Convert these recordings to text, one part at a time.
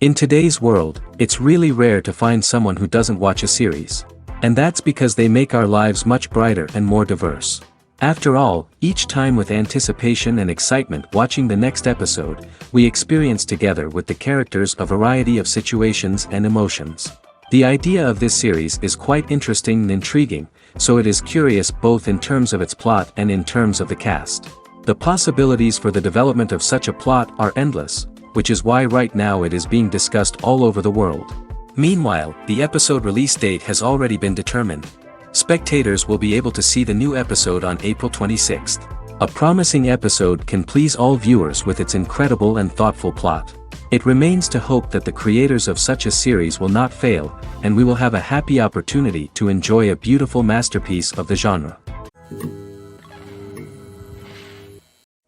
In today's world, it's really rare to find someone who doesn't watch a series. And that's because they make our lives much brighter and more diverse. After all, each time with anticipation and excitement watching the next episode, we experience together with the characters a variety of situations and emotions. The idea of this series is quite interesting and intriguing, so it is curious both in terms of its plot and in terms of the cast. The possibilities for the development of such a plot are endless, which is why right now it is being discussed all over the world. Meanwhile, the episode release date has already been determined. Spectators will be able to see the new episode on April 26th. A promising episode can please all viewers with its incredible and thoughtful plot. It remains to hope that the creators of such a series will not fail, and we will have a happy opportunity to enjoy a beautiful masterpiece of the genre.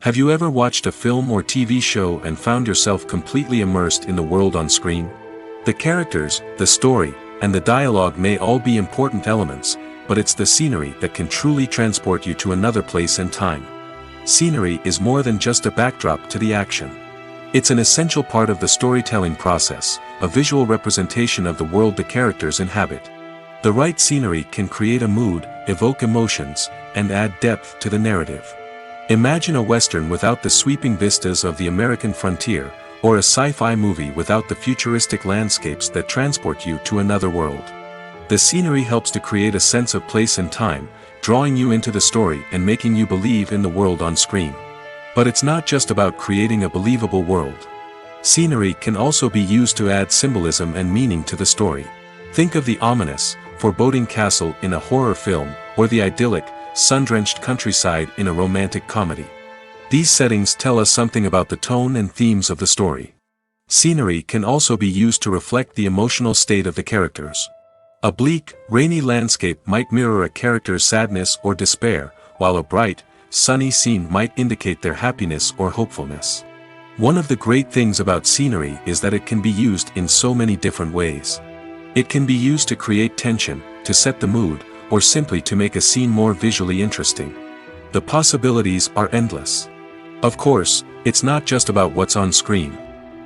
Have you ever watched a film or TV show and found yourself completely immersed in the world on screen? The characters, the story, and the dialogue may all be important elements, but it's the scenery that can truly transport you to another place and time. Scenery is more than just a backdrop to the action. It's an essential part of the storytelling process, a visual representation of the world the characters inhabit. The right scenery can create a mood, evoke emotions, and add depth to the narrative. Imagine a Western without the sweeping vistas of the American frontier, or a sci-fi movie without the futuristic landscapes that transport you to another world. The scenery helps to create a sense of place and time, drawing you into the story and making you believe in the world on screen. But it's not just about creating a believable world. Scenery can also be used to add symbolism and meaning to the story. Think of the ominous, foreboding castle in a horror film, or the idyllic, sun-drenched countryside in a romantic comedy. These settings tell us something about the tone and themes of the story. Scenery can also be used to reflect the emotional state of the characters. A bleak, rainy landscape might mirror a character's sadness or despair, while a bright, sunny scene might indicate their happiness or hopefulness. One of the great things about scenery is that it can be used in so many different ways. It can be used to create tension, to set the mood, or simply to make a scene more visually interesting. The possibilities are endless. Of course, it's not just about what's on screen.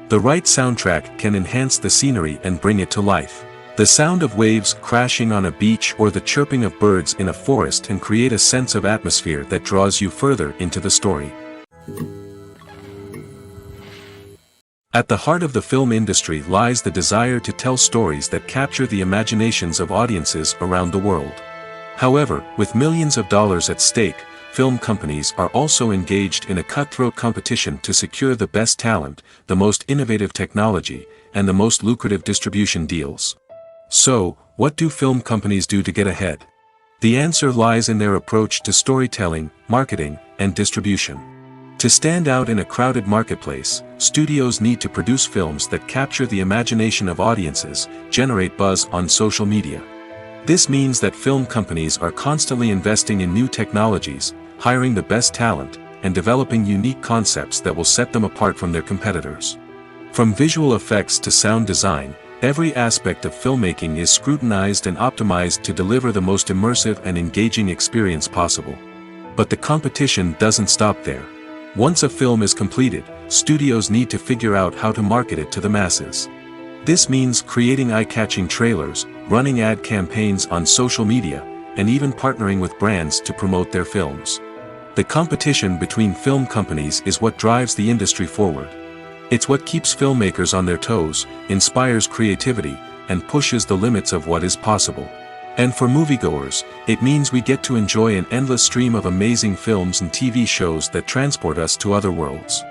The right soundtrack can enhance the scenery and bring it to life. The sound of waves crashing on a beach or the chirping of birds in a forest can create a sense of atmosphere that draws you further into the story. At the heart of the film industry lies the desire to tell stories that capture the imaginations of audiences around the world. However, with millions of dollars at stake, film companies are also engaged in a cutthroat competition to secure the best talent, the most innovative technology, and the most lucrative distribution deals. So, what do film companies do to get ahead? The answer lies in their approach to storytelling, marketing, and distribution. To stand out in a crowded marketplace, studios need to produce films that capture the imagination of audiences, generate buzz on social media. This means that film companies are constantly investing in new technologies, hiring the best talent, and developing unique concepts that will set them apart from their competitors. From visual effects to sound design, every aspect of filmmaking is scrutinized and optimized to deliver the most immersive and engaging experience possible. But the competition doesn't stop there. Once a film is completed, studios need to figure out how to market it to the masses. This means creating eye-catching trailers, running ad campaigns on social media, and even partnering with brands to promote their films. The competition between film companies is what drives the industry forward. It's what keeps filmmakers on their toes, inspires creativity, and pushes the limits of what is possible. And for moviegoers, it means we get to enjoy an endless stream of amazing films and TV shows that transport us to other worlds.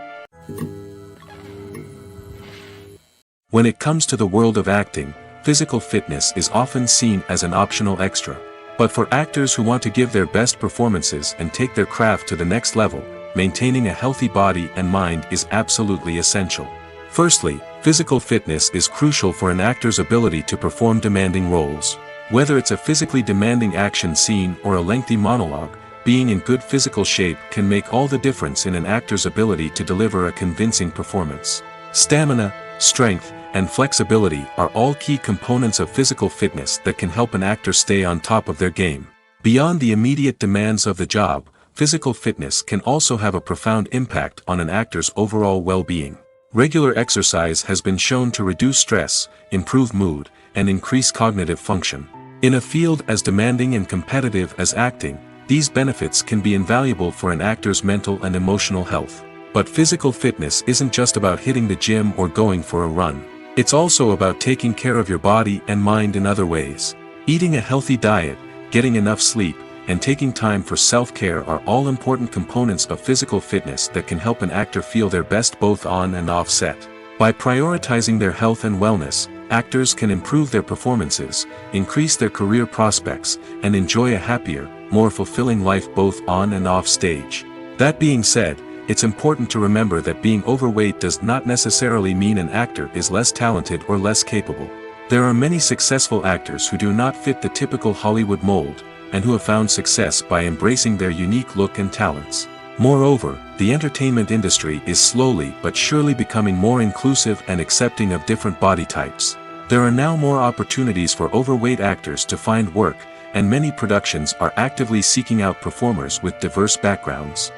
When it comes to the world of acting, physical fitness is often seen as an optional extra. But for actors who want to give their best performances and take their craft to the next level, maintaining a healthy body and mind is absolutely essential. Firstly, physical fitness is crucial for an actor's ability to perform demanding roles. Whether it's a physically demanding action scene or a lengthy monologue, being in good physical shape can make all the difference in an actor's ability to deliver a convincing performance. Stamina, strength, and flexibility are all key components of physical fitness that can help an actor stay on top of their game. Beyond the immediate demands of the job, physical fitness can also have a profound impact on an actor's overall well-being. Regular exercise has been shown to reduce stress, improve mood, and increase cognitive function. In a field as demanding and competitive as acting, these benefits can be invaluable for an actor's mental and emotional health. But physical fitness isn't just about hitting the gym or going for a run. It's also about taking care of your body and mind in other ways. Eating a healthy diet, getting enough sleep, and taking time for self-care are all important components of physical fitness that can help an actor feel their best both on and off set. By prioritizing their health and wellness, actors can improve their performances, increase their career prospects, and enjoy a happier, more fulfilling life both on and off stage. That being said, it's important to remember that being overweight does not necessarily mean an actor is less talented or less capable. There are many successful actors who do not fit the typical Hollywood mold, and who have found success by embracing their unique look and talents. Moreover, the entertainment industry is slowly but surely becoming more inclusive and accepting of different body types. There are now more opportunities for overweight actors to find work, and many productions are actively seeking out performers with diverse backgrounds.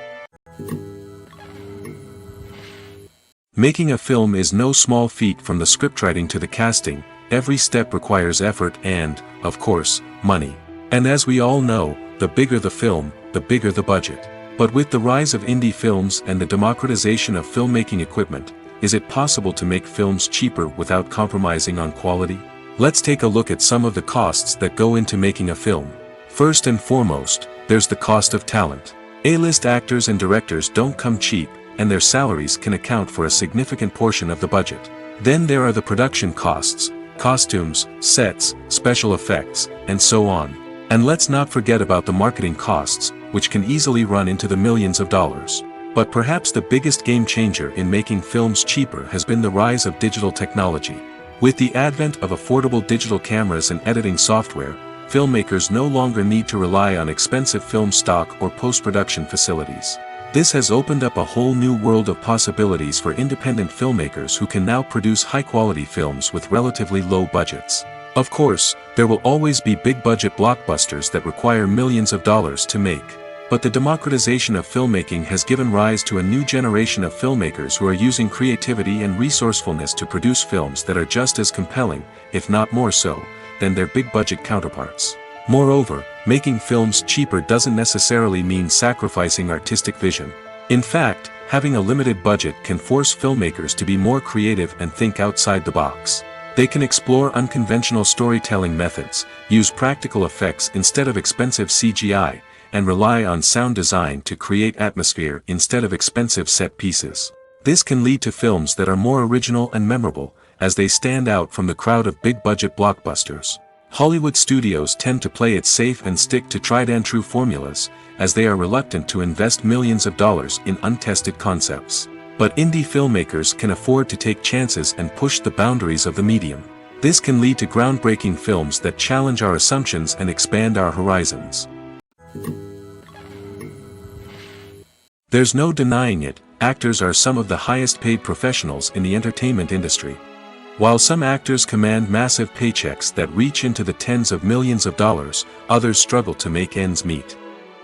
Making a film is no small feat. From the scriptwriting to the casting, every step requires effort and, of course, money. And as we all know, the bigger the film, the bigger the budget. But with the rise of indie films and the democratization of filmmaking equipment, is it possible to make films cheaper without compromising on quality? Let's take a look at some of the costs that go into making a film. First and foremost, there's the cost of talent. A-list actors and directors don't come cheap, and their salaries can account for a significant portion of the budget. Then there are the production costs, costumes, sets, special effects, and so on. And let's not forget about the marketing costs, which can easily run into the millions of dollars. But perhaps the biggest game changer in making films cheaper has been the rise of digital technology. With the advent of affordable digital cameras and editing software, filmmakers no longer need to rely on expensive film stock or post-production facilities. This has opened up a whole new world of possibilities for independent filmmakers who can now produce high-quality films with relatively low budgets. Of course, there will always be big-budget blockbusters that require millions of dollars to make. But the democratization of filmmaking has given rise to a new generation of filmmakers who are using creativity and resourcefulness to produce films that are just as compelling, if not more so, than their big-budget counterparts. Moreover, making films cheaper doesn't necessarily mean sacrificing artistic vision. In fact, having a limited budget can force filmmakers to be more creative and think outside the box. They can explore unconventional storytelling methods, use practical effects instead of expensive CGI, and rely on sound design to create atmosphere instead of expensive set pieces. This can lead to films that are more original and memorable, as they stand out from the crowd of big-budget blockbusters. Hollywood studios tend to play it safe and stick to tried-and-true formulas, as they are reluctant to invest millions of dollars in untested concepts. But indie filmmakers can afford to take chances and push the boundaries of the medium. This can lead to groundbreaking films that challenge our assumptions and expand our horizons. There's no denying it, actors are some of the highest-paid professionals in the entertainment industry. While some actors command massive paychecks that reach into the tens of millions of dollars, others struggle to make ends meet.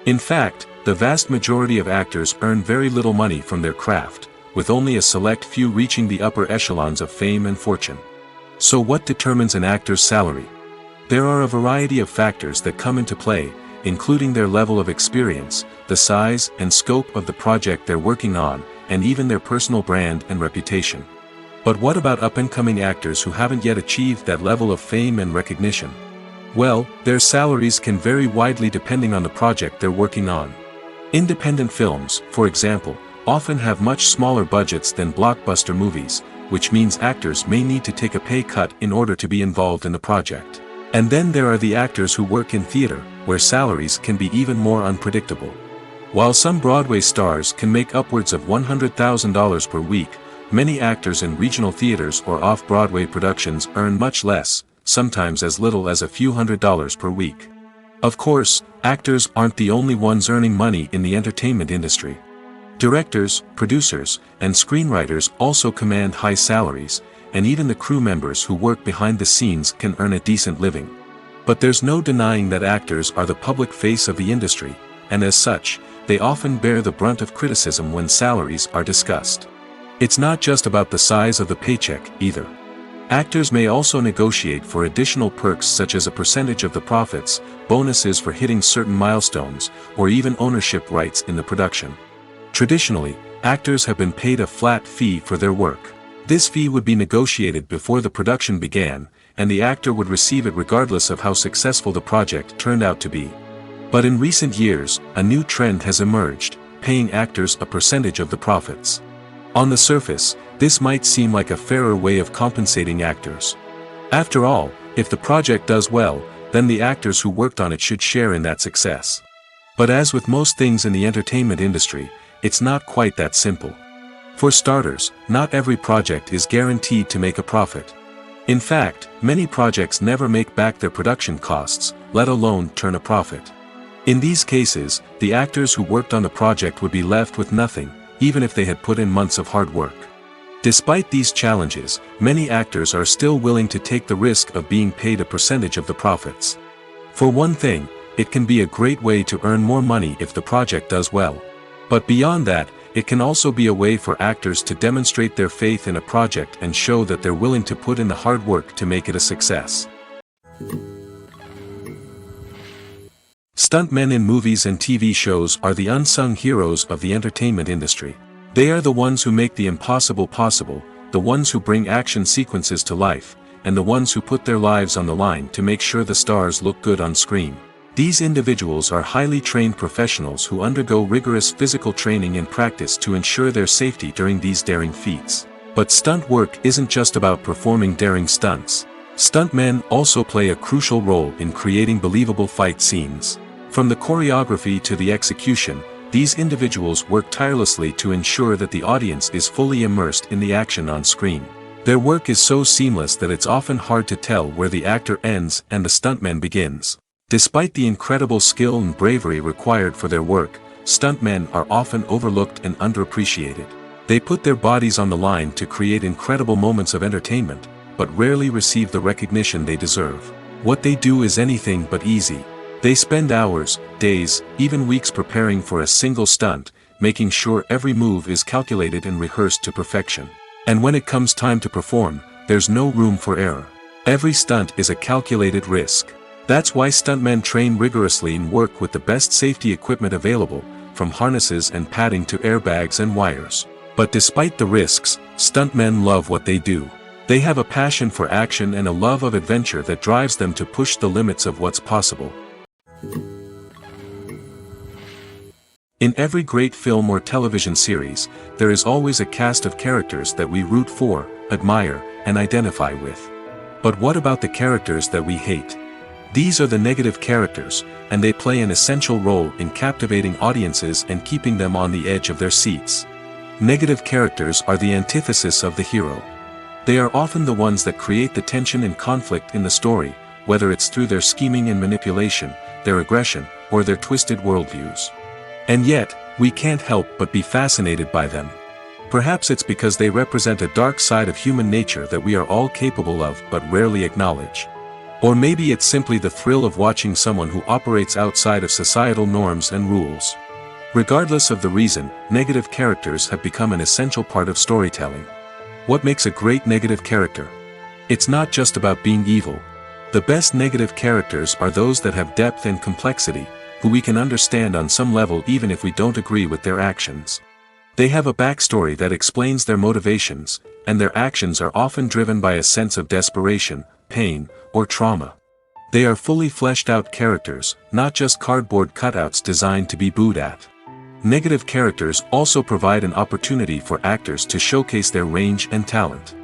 In fact, the vast majority of actors earn very little money from their craft, with only a select few reaching the upper echelons of fame and fortune. So what determines an actor's salary? There are a variety of factors that come into play, including their level of experience, the size and scope of the project they're working on, and even their personal brand and reputation. But what about up-and-coming actors who haven't yet achieved that level of fame and recognition? Well, their salaries can vary widely depending on the project they're working on. Independent films, for example, often have much smaller budgets than blockbuster movies, which means actors may need to take a pay cut in order to be involved in the project. And then there are the actors who work in theater, where salaries can be even more unpredictable. While some Broadway stars can make upwards of $100,000 per week, many actors in regional theaters or off-Broadway productions earn much less, sometimes as little as a few $100s per week. Of course, actors aren't the only ones earning money in the entertainment industry. Directors, producers, and screenwriters also command high salaries, and even the crew members who work behind the scenes can earn a decent living. But there's no denying that actors are the public face of the industry, and as such, they often bear the brunt of criticism when salaries are discussed. It's not just about the size of the paycheck, either. Actors may also negotiate for additional perks such as a percentage of the profits, bonuses for hitting certain milestones, or even ownership rights in the production. Traditionally, actors have been paid a flat fee for their work. This fee would be negotiated before the production began, and the actor would receive it regardless of how successful the project turned out to be. But in recent years, a new trend has emerged, paying actors a percentage of the profits. On the surface, this might seem like a fairer way of compensating actors. After all, if the project does well, then the actors who worked on it should share in that success. But as with most things in the entertainment industry, it's not quite that simple. For starters, not every project is guaranteed to make a profit. In fact, many projects never make back their production costs, let alone turn a profit. In these cases, the actors who worked on the project would be left with nothing, even if they had put in months of hard work. Despite these challenges, many actors are still willing to take the risk of being paid a percentage of the profits. For one thing, it can be a great way to earn more money if the project does well. But beyond that, it can also be a way for actors to demonstrate their faith in a project and show that they're willing to put in the hard work to make it a success. Stuntmen in movies and TV shows are the unsung heroes of the entertainment industry. They are the ones who make the impossible possible, the ones who bring action sequences to life, and the ones who put their lives on the line to make sure the stars look good on screen. These individuals are highly trained professionals who undergo rigorous physical training and practice to ensure their safety during these daring feats. But stunt work isn't just about performing daring stunts. Stuntmen also play a crucial role in creating believable fight scenes. From the choreography to the execution, these individuals work tirelessly to ensure that the audience is fully immersed in the action on screen. Their work is so seamless that it's often hard to tell where the actor ends and the stuntman begins. Despite the incredible skill and bravery required for their work, stuntmen are often overlooked and underappreciated. They put their bodies on the line to create incredible moments of entertainment, but rarely receive the recognition they deserve. What they do is anything but easy. They spend hours, days, even weeks preparing for a single stunt, making sure every move is calculated and rehearsed to perfection. And when it comes time to perform, there's no room for error. Every stunt is a calculated risk. That's why stuntmen train rigorously and work with the best safety equipment available, from harnesses and padding to airbags and wires. But despite the risks, stuntmen love what they do. They have a passion for action and a love of adventure that drives them to push the limits of what's possible. In every great film or television series, there is always a cast of characters that we root for, admire, and identify with. But what about the characters that we hate? These are the negative characters, and they play an essential role in captivating audiences and keeping them on the edge of their seats. Negative characters are the antithesis of the hero. They are often the ones that create the tension and conflict in the story, whether it's through their scheming and manipulation, their aggression, or their twisted worldviews. And yet, we can't help but be fascinated by them. Perhaps it's because they represent a dark side of human nature that we are all capable of but rarely acknowledge. Or maybe it's simply the thrill of watching someone who operates outside of societal norms and rules. Regardless of the reason, negative characters have become an essential part of storytelling. What makes a great negative character? It's not just about being evil. The best negative characters are those that have depth and complexity, who we can understand on some level even if we don't agree with their actions. They have a backstory that explains their motivations, and their actions are often driven by a sense of desperation, pain, or trauma. They are fully fleshed out characters, not just cardboard cutouts designed to be booed at. Negative characters also provide an opportunity for actors to showcase their range and talent.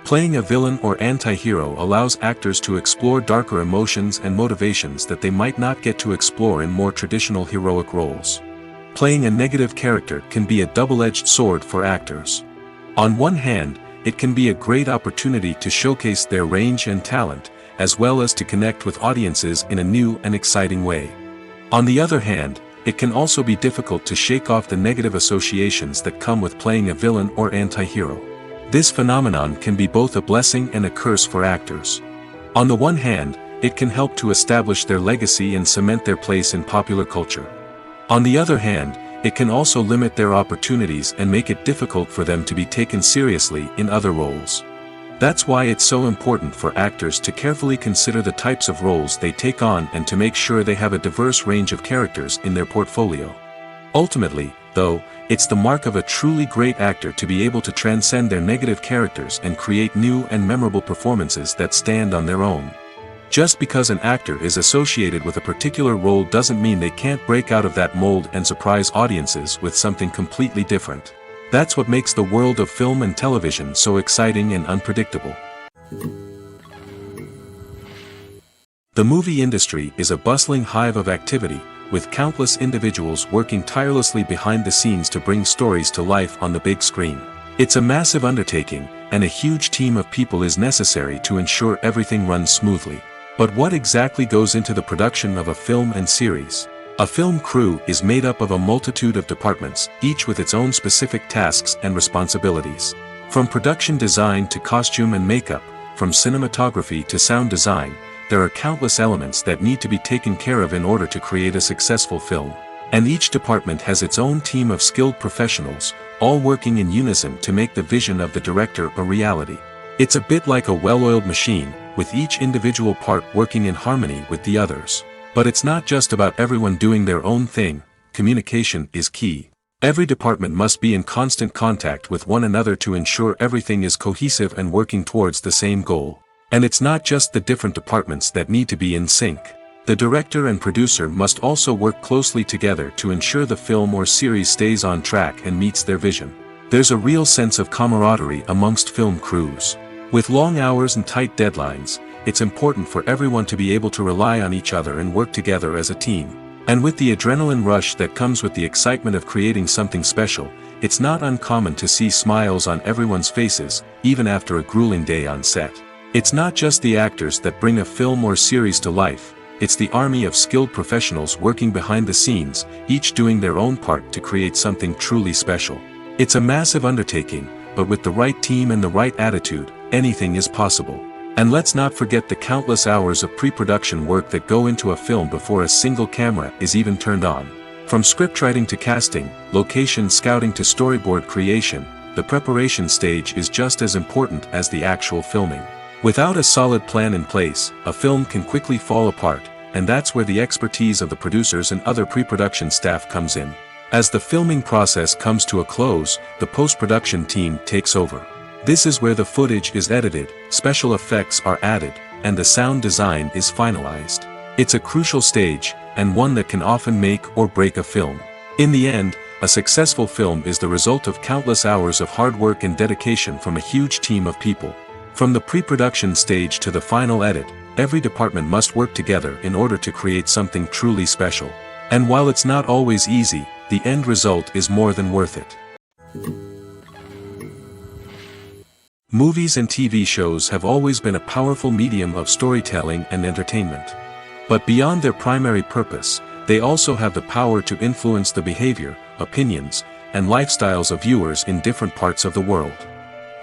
Playing a villain or anti-hero allows actors to explore darker emotions and motivations that they might not get to explore in more traditional heroic roles. Playing a negative character can be a double-edged sword for actors. On one hand, it can be a great opportunity to showcase their range and talent, as well as to connect with audiences in a new and exciting way. On the other hand, it can also be difficult to shake off the negative associations that come with playing a villain or anti-hero. This phenomenon can be both a blessing and a curse for actors. On the one hand, it can help to establish their legacy and cement their place in popular culture. On the other hand, it can also limit their opportunities and make it difficult for them to be taken seriously in other roles. That's why it's so important for actors to carefully consider the types of roles they take on and to make sure they have a diverse range of characters in their portfolio. Ultimately, though, it's the mark of a truly great actor to be able to transcend their negative characters and create new and memorable performances that stand on their own. Just because an actor is associated with a particular role doesn't mean they can't break out of that mold and surprise audiences with something completely different. That's what makes the world of film and television so exciting and unpredictable. The movie industry is a bustling hive of activity, with countless individuals working tirelessly behind the scenes to bring stories to life on the big screen. It's a massive undertaking, and a huge team of people is necessary to ensure everything runs smoothly. But what exactly goes into the production of a film and series? A film crew is made up of a multitude of departments, each with its own specific tasks and responsibilities. From production design to costume and makeup, from cinematography to sound design, there are countless elements that need to be taken care of in order to create a successful film. And each department has its own team of skilled professionals, all working in unison to make the vision of the director a reality. It's a bit like a well-oiled machine, with each individual part working in harmony with the others. But it's not just about everyone doing their own thing. Communication is key. Every department must be in constant contact with one another to ensure everything is cohesive and working towards the same goal. And it's not just the different departments that need to be in sync. The director and producer must also work closely together to ensure the film or series stays on track and meets their vision. There's a real sense of camaraderie amongst film crews. With long hours and tight deadlines, it's important for everyone to be able to rely on each other and work together as a team. And with the adrenaline rush that comes with the excitement of creating something special, it's not uncommon to see smiles on everyone's faces, even after a grueling day on set. It's not just the actors that bring a film or series to life, it's the army of skilled professionals working behind the scenes, each doing their own part to create something truly special. It's a massive undertaking, but with the right team and the right attitude, anything is possible. And let's not forget the countless hours of pre-production work that go into a film before a single camera is even turned on. From scriptwriting to casting, location scouting to storyboard creation, the preparation stage is just as important as the actual filming. Without a solid plan in place, a film can quickly fall apart, and that's where the expertise of the producers and other pre-production staff comes in. As the filming process comes to a close, the post-production team takes over. This is where the footage is edited, special effects are added, and the sound design is finalized. It's a crucial stage, and one that can often make or break a film. In the end, a successful film is the result of countless hours of hard work and dedication from a huge team of people. From the pre-production stage to the final edit, every department must work together in order to create something truly special. And while it's not always easy, the end result is more than worth it. Movies and TV shows have always been a powerful medium of storytelling and entertainment. But beyond their primary purpose, they also have the power to influence the behavior, opinions, and lifestyles of viewers in different parts of the world.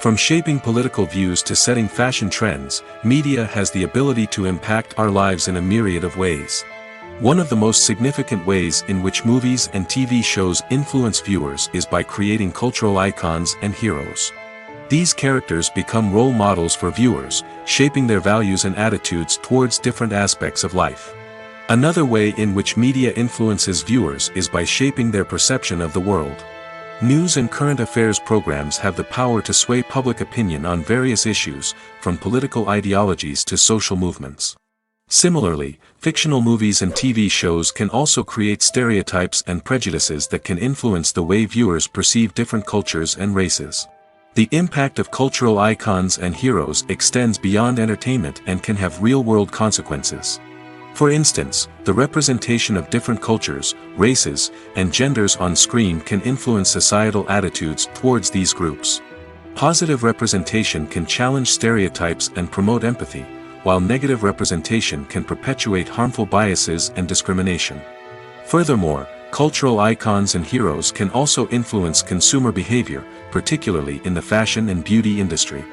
From shaping political views to setting fashion trends, media has the ability to impact our lives in a myriad of ways. One of the most significant ways in which movies and TV shows influence viewers is by creating cultural icons and heroes. These characters become role models for viewers, shaping their values and attitudes towards different aspects of life. Another way in which media influences viewers is by shaping their perception of the world. News and current affairs programs have the power to sway public opinion on various issues, from political ideologies to social movements. Similarly, fictional movies and TV shows can also create stereotypes and prejudices that can influence the way viewers perceive different cultures and races. The impact of cultural icons and heroes extends beyond entertainment and can have real-world consequences. For instance, the representation of different cultures, races, and genders on screen can influence societal attitudes towards these groups. Positive representation can challenge stereotypes and promote empathy, while negative representation can perpetuate harmful biases and discrimination. Furthermore, cultural icons and heroes can also influence consumer behavior, particularly in the fashion and beauty industry.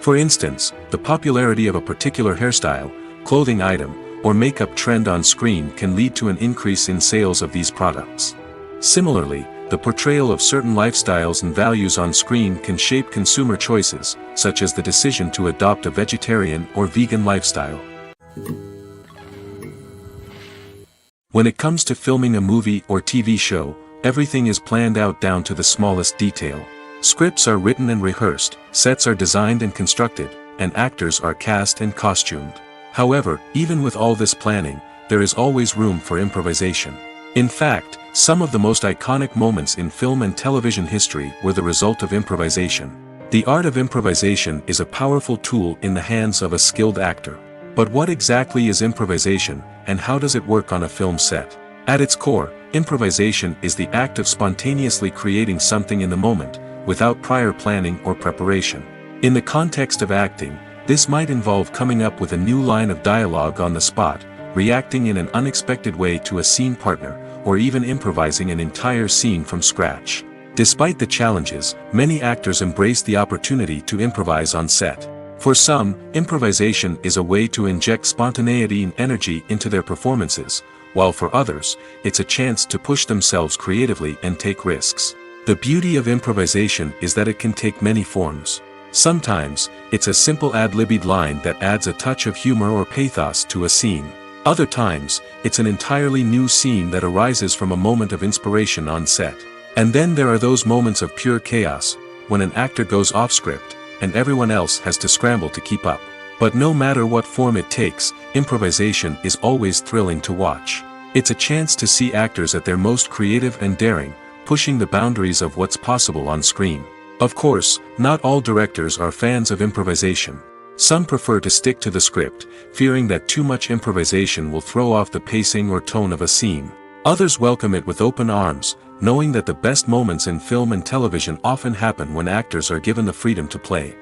For instance, the popularity of a particular hairstyle, clothing item, or makeup trend on screen can lead to an increase in sales of these products. Similarly, the portrayal of certain lifestyles and values on screen can shape consumer choices, such as the decision to adopt a vegetarian or vegan lifestyle. When it comes to filming a movie or TV show, everything is planned out down to the smallest detail. Scripts are written and rehearsed, sets are designed and constructed, and actors are cast and costumed. However, even with all this planning, there is always room for improvisation. In fact, some of the most iconic moments in film and television history were the result of improvisation. The art of improvisation is a powerful tool in the hands of a skilled actor. But what exactly is improvisation, and how does it work on a film set? At its core, improvisation is the act of spontaneously creating something in the moment, without prior planning or preparation. In the context of acting, this might involve coming up with a new line of dialogue on the spot, reacting in an unexpected way to a scene partner, or even improvising an entire scene from scratch. Despite the challenges, many actors embrace the opportunity to improvise on set. For some, improvisation is a way to inject spontaneity and energy into their performances, while for others, it's a chance to push themselves creatively and take risks. The beauty of improvisation is that it can take many forms. Sometimes, it's a simple ad-libbed line that adds a touch of humor or pathos to a scene. Other times, it's an entirely new scene that arises from a moment of inspiration on set. And then there are those moments of pure chaos, when an actor goes off script, and everyone else has to scramble to keep up. But no matter what form it takes, improvisation is always thrilling to watch. It's a chance to see actors at their most creative and daring, pushing the boundaries of what's possible on screen. Of course, not all directors are fans of improvisation. Some prefer to stick to the script, fearing that too much improvisation will throw off the pacing or tone of a scene. Others welcome it with open arms, knowing that the best moments in film and television often happen when actors are given the freedom to play.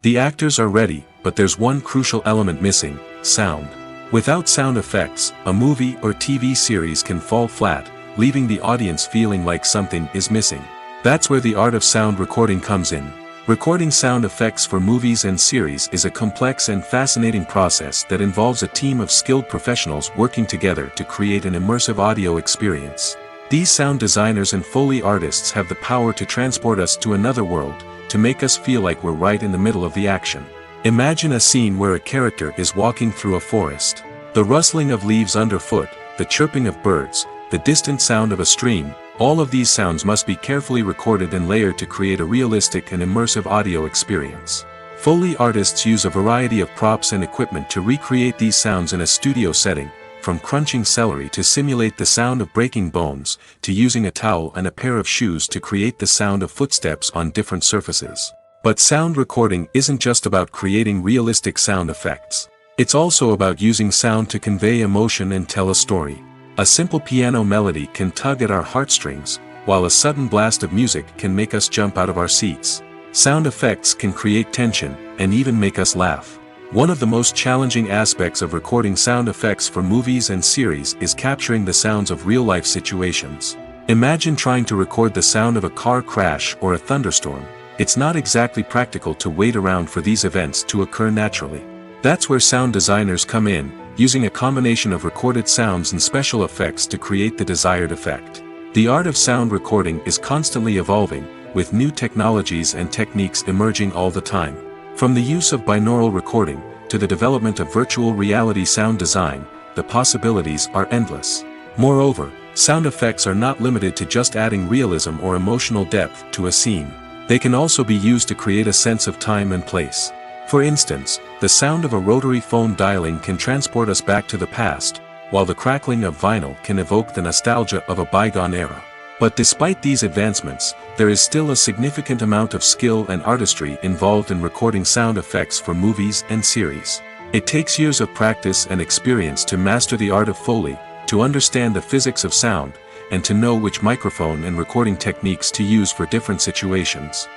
The actors are ready, but there's one crucial element missing: sound. Without sound effects, a movie or TV series can fall flat, leaving the audience feeling like something is missing. That's where the art of sound recording comes in. Recording sound effects for movies and series is a complex and fascinating process that involves a team of skilled professionals working together to create an immersive audio experience. These sound designers and Foley artists have the power to transport us to another world, to make us feel like we're right in the middle of the action. Imagine a scene where a character is walking through a forest. The rustling of leaves underfoot, the chirping of birds, the distant sound of a stream, all of these sounds must be carefully recorded and layered to create a realistic and immersive audio experience. Foley artists use a variety of props and equipment to recreate these sounds in a studio setting, from crunching celery to simulate the sound of breaking bones, to using a towel and a pair of shoes to create the sound of footsteps on different surfaces. But sound recording isn't just about creating realistic sound effects. It's also about using sound to convey emotion and tell a story. A simple piano melody can tug at our heartstrings, while a sudden blast of music can make us jump out of our seats. Sound effects can create tension, and even make us laugh. One of the most challenging aspects of recording sound effects for movies and series is capturing the sounds of real-life situations. Imagine trying to record the sound of a car crash or a thunderstorm. It's not exactly practical to wait around for these events to occur naturally. That's where sound designers come in, using a combination of recorded sounds and special effects to create the desired effect. The art of sound recording is constantly evolving, with new technologies and techniques emerging all the time. From the use of binaural recording, to the development of virtual reality sound design, the possibilities are endless. Moreover, sound effects are not limited to just adding realism or emotional depth to a scene. They can also be used to create a sense of time and place. For instance, the sound of a rotary phone dialing can transport us back to the past, while the crackling of vinyl can evoke the nostalgia of a bygone era. But despite these advancements, there is still a significant amount of skill and artistry involved in recording sound effects for movies and series. It takes years of practice and experience to master the art of Foley, to understand the physics of sound, and to know which microphone and recording techniques to use for different situations.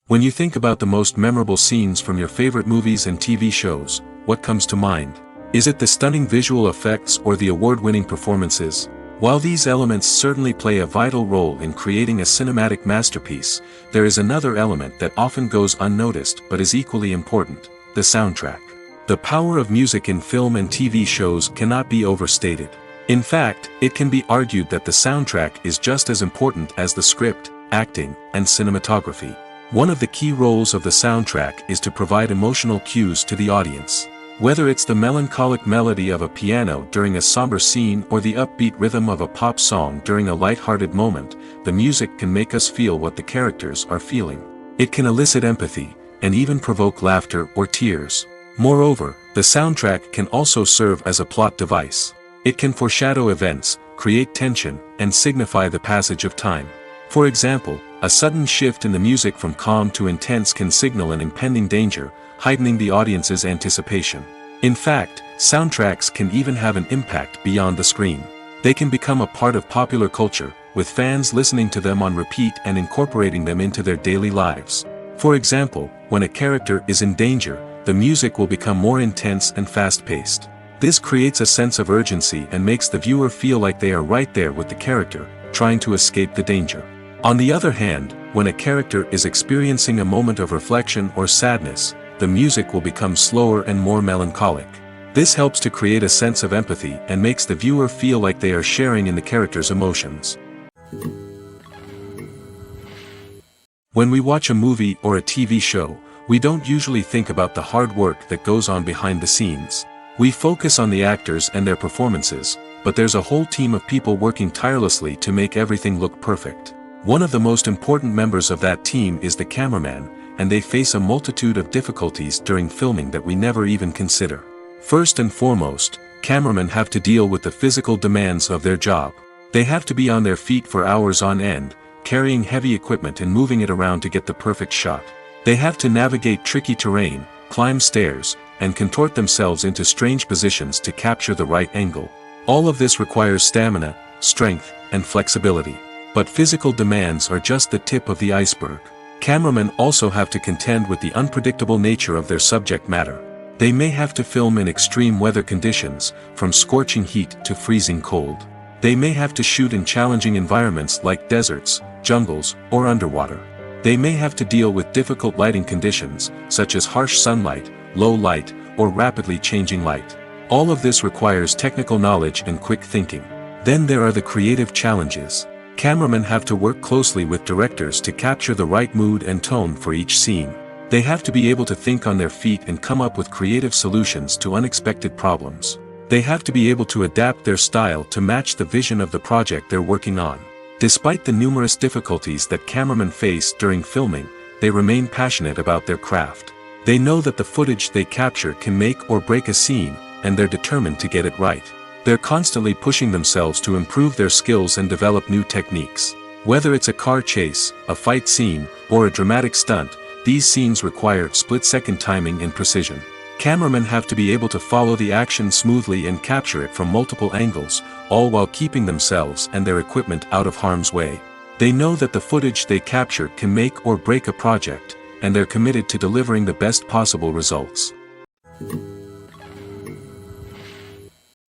When you think about the most memorable scenes from your favorite movies and TV shows, what comes to mind? Is it the stunning visual effects or the award-winning performances? While these elements certainly play a vital role in creating a cinematic masterpiece, there is another element that often goes unnoticed but is equally important: the soundtrack. The power of music in film and TV shows cannot be overstated. In fact, it can be argued that the soundtrack is just as important as the script, acting, and cinematography. One of the key roles of the soundtrack is to provide emotional cues to the audience. Whether it's the melancholic melody of a piano during a somber scene or the upbeat rhythm of a pop song during a light-hearted moment, the music can make us feel what the characters are feeling. It can elicit empathy, and even provoke laughter or tears. Moreover, the soundtrack can also serve as a plot device. It can foreshadow events, create tension, and signify the passage of time. For example, a sudden shift in the music from calm to intense can signal an impending danger, heightening the audience's anticipation. In fact, soundtracks can even have an impact beyond the screen. They can become a part of popular culture, with fans listening to them on repeat and incorporating them into their daily lives. For example, when a character is in danger, the music will become more intense and fast-paced. This creates a sense of urgency and makes the viewer feel like they are right there with the character, trying to escape the danger. On the other hand, when a character is experiencing a moment of reflection or sadness, the music will become slower and more melancholic. This helps to create a sense of empathy and makes the viewer feel like they are sharing in the character's emotions. When we watch a movie or a TV show, we don't usually think about the hard work that goes on behind the scenes. We focus on the actors and their performances, but there's a whole team of people working tirelessly to make everything look perfect. One of the most important members of that team is the cameraman, and they face a multitude of difficulties during filming that we never even consider. First and foremost, cameramen have to deal with the physical demands of their job. They have to be on their feet for hours on end, carrying heavy equipment and moving it around to get the perfect shot. They have to navigate tricky terrain, climb stairs, and contort themselves into strange positions to capture the right angle. All of this requires stamina, strength, and flexibility. But physical demands are just the tip of the iceberg. Cameramen also have to contend with the unpredictable nature of their subject matter. They may have to film in extreme weather conditions, from scorching heat to freezing cold. They may have to shoot in challenging environments like deserts, jungles, or underwater. They may have to deal with difficult lighting conditions, such as harsh sunlight, low light, or rapidly changing light. All of this requires technical knowledge and quick thinking. Then there are the creative challenges. Cameramen have to work closely with directors to capture the right mood and tone for each scene. They have to be able to think on their feet and come up with creative solutions to unexpected problems. They have to be able to adapt their style to match the vision of the project they're working on. Despite the numerous difficulties that cameramen face during filming, they remain passionate about their craft. They know that the footage they capture can make or break a scene, and they're determined to get it right. They're constantly pushing themselves to improve their skills and develop new techniques. Whether it's a car chase, a fight scene, or a dramatic stunt, these scenes require split-second timing and precision. Cameramen have to be able to follow the action smoothly and capture it from multiple angles, all while keeping themselves and their equipment out of harm's way. They know that the footage they capture can make or break a project, and they're committed to delivering the best possible results.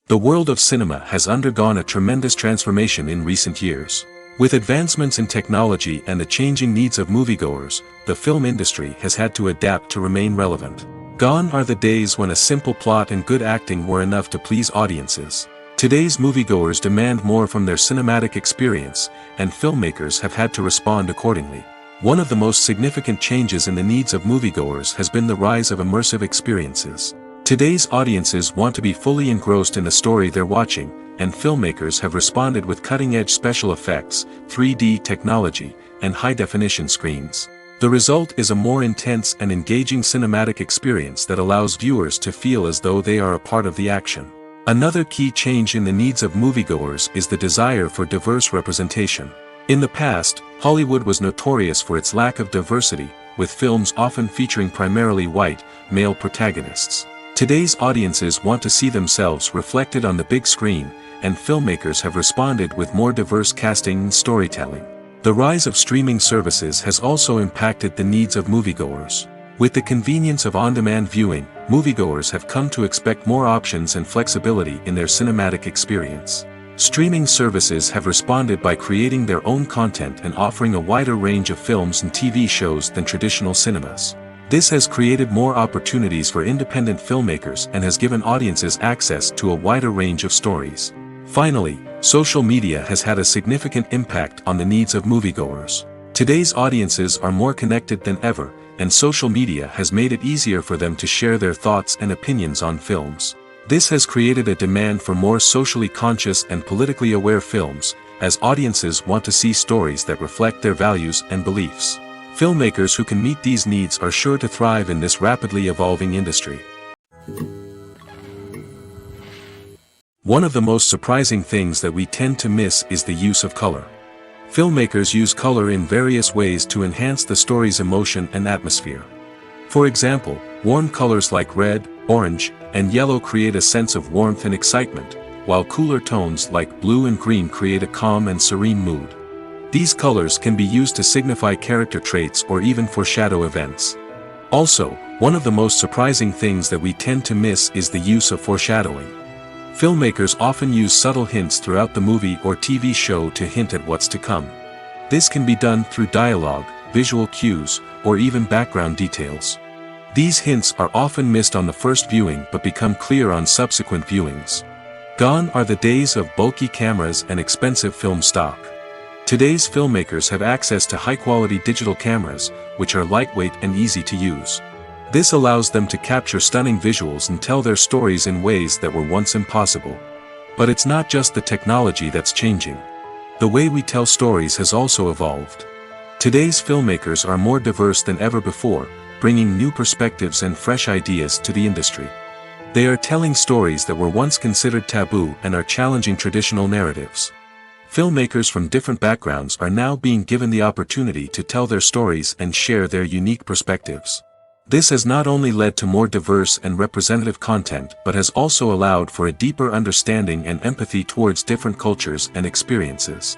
The world of cinema has undergone a tremendous transformation in recent years. With advancements in technology and the changing needs of moviegoers, the film industry has had to adapt to remain relevant. Gone are the days when a simple plot and good acting were enough to please audiences. Today's moviegoers demand more from their cinematic experience, and filmmakers have had to respond accordingly. One of the most significant changes in the needs of moviegoers has been the rise of immersive experiences. Today's audiences want to be fully engrossed in the story they're watching, and filmmakers have responded with cutting-edge special effects, 3D technology, and high-definition screens. The result is a more intense and engaging cinematic experience that allows viewers to feel as though they are a part of the action. Another key change in the needs of moviegoers is the desire for diverse representation. In the past, Hollywood was notorious for its lack of diversity, with films often featuring primarily white, male protagonists. Today's audiences want to see themselves reflected on the big screen, and filmmakers have responded with more diverse casting and storytelling. The rise of streaming services has also impacted the needs of moviegoers. With the convenience of on-demand viewing, moviegoers have come to expect more options and flexibility in their cinematic experience. Streaming services have responded by creating their own content and offering a wider range of films and TV shows than traditional cinemas. This has created more opportunities for independent filmmakers and has given audiences access to a wider range of stories. Finally, social media has had a significant impact on the needs of moviegoers. Today's audiences are more connected than ever, and social media has made it easier for them to share their thoughts and opinions on films. This has created a demand for more socially conscious and politically aware films, as audiences want to see stories that reflect their values and beliefs. Filmmakers who can meet these needs are sure to thrive in this rapidly evolving industry. One of the most surprising things that we tend to miss is the use of color. Filmmakers use color in various ways to enhance the story's emotion and atmosphere. For example, warm colors like red, orange, and yellow create a sense of warmth and excitement, while cooler tones like blue and green create a calm and serene mood. These colors can be used to signify character traits or even foreshadow events. Also, one of the most surprising things that we tend to miss is the use of foreshadowing. Filmmakers often use subtle hints throughout the movie or TV show to hint at what's to come. This can be done through dialogue, visual cues, or even background details. These hints are often missed on the first viewing but become clear on subsequent viewings. Gone are the days of bulky cameras and expensive film stock. Today's filmmakers have access to high-quality digital cameras, which are lightweight and easy to use. This allows them to capture stunning visuals and tell their stories in ways that were once impossible. But it's not just the technology that's changing. The way we tell stories has also evolved. Today's filmmakers are more diverse than ever before, bringing new perspectives and fresh ideas to the industry. They are telling stories that were once considered taboo and are challenging traditional narratives. Filmmakers from different backgrounds are now being given the opportunity to tell their stories and share their unique perspectives. This has not only led to more diverse and representative content but has also allowed for a deeper understanding and empathy towards different cultures and experiences.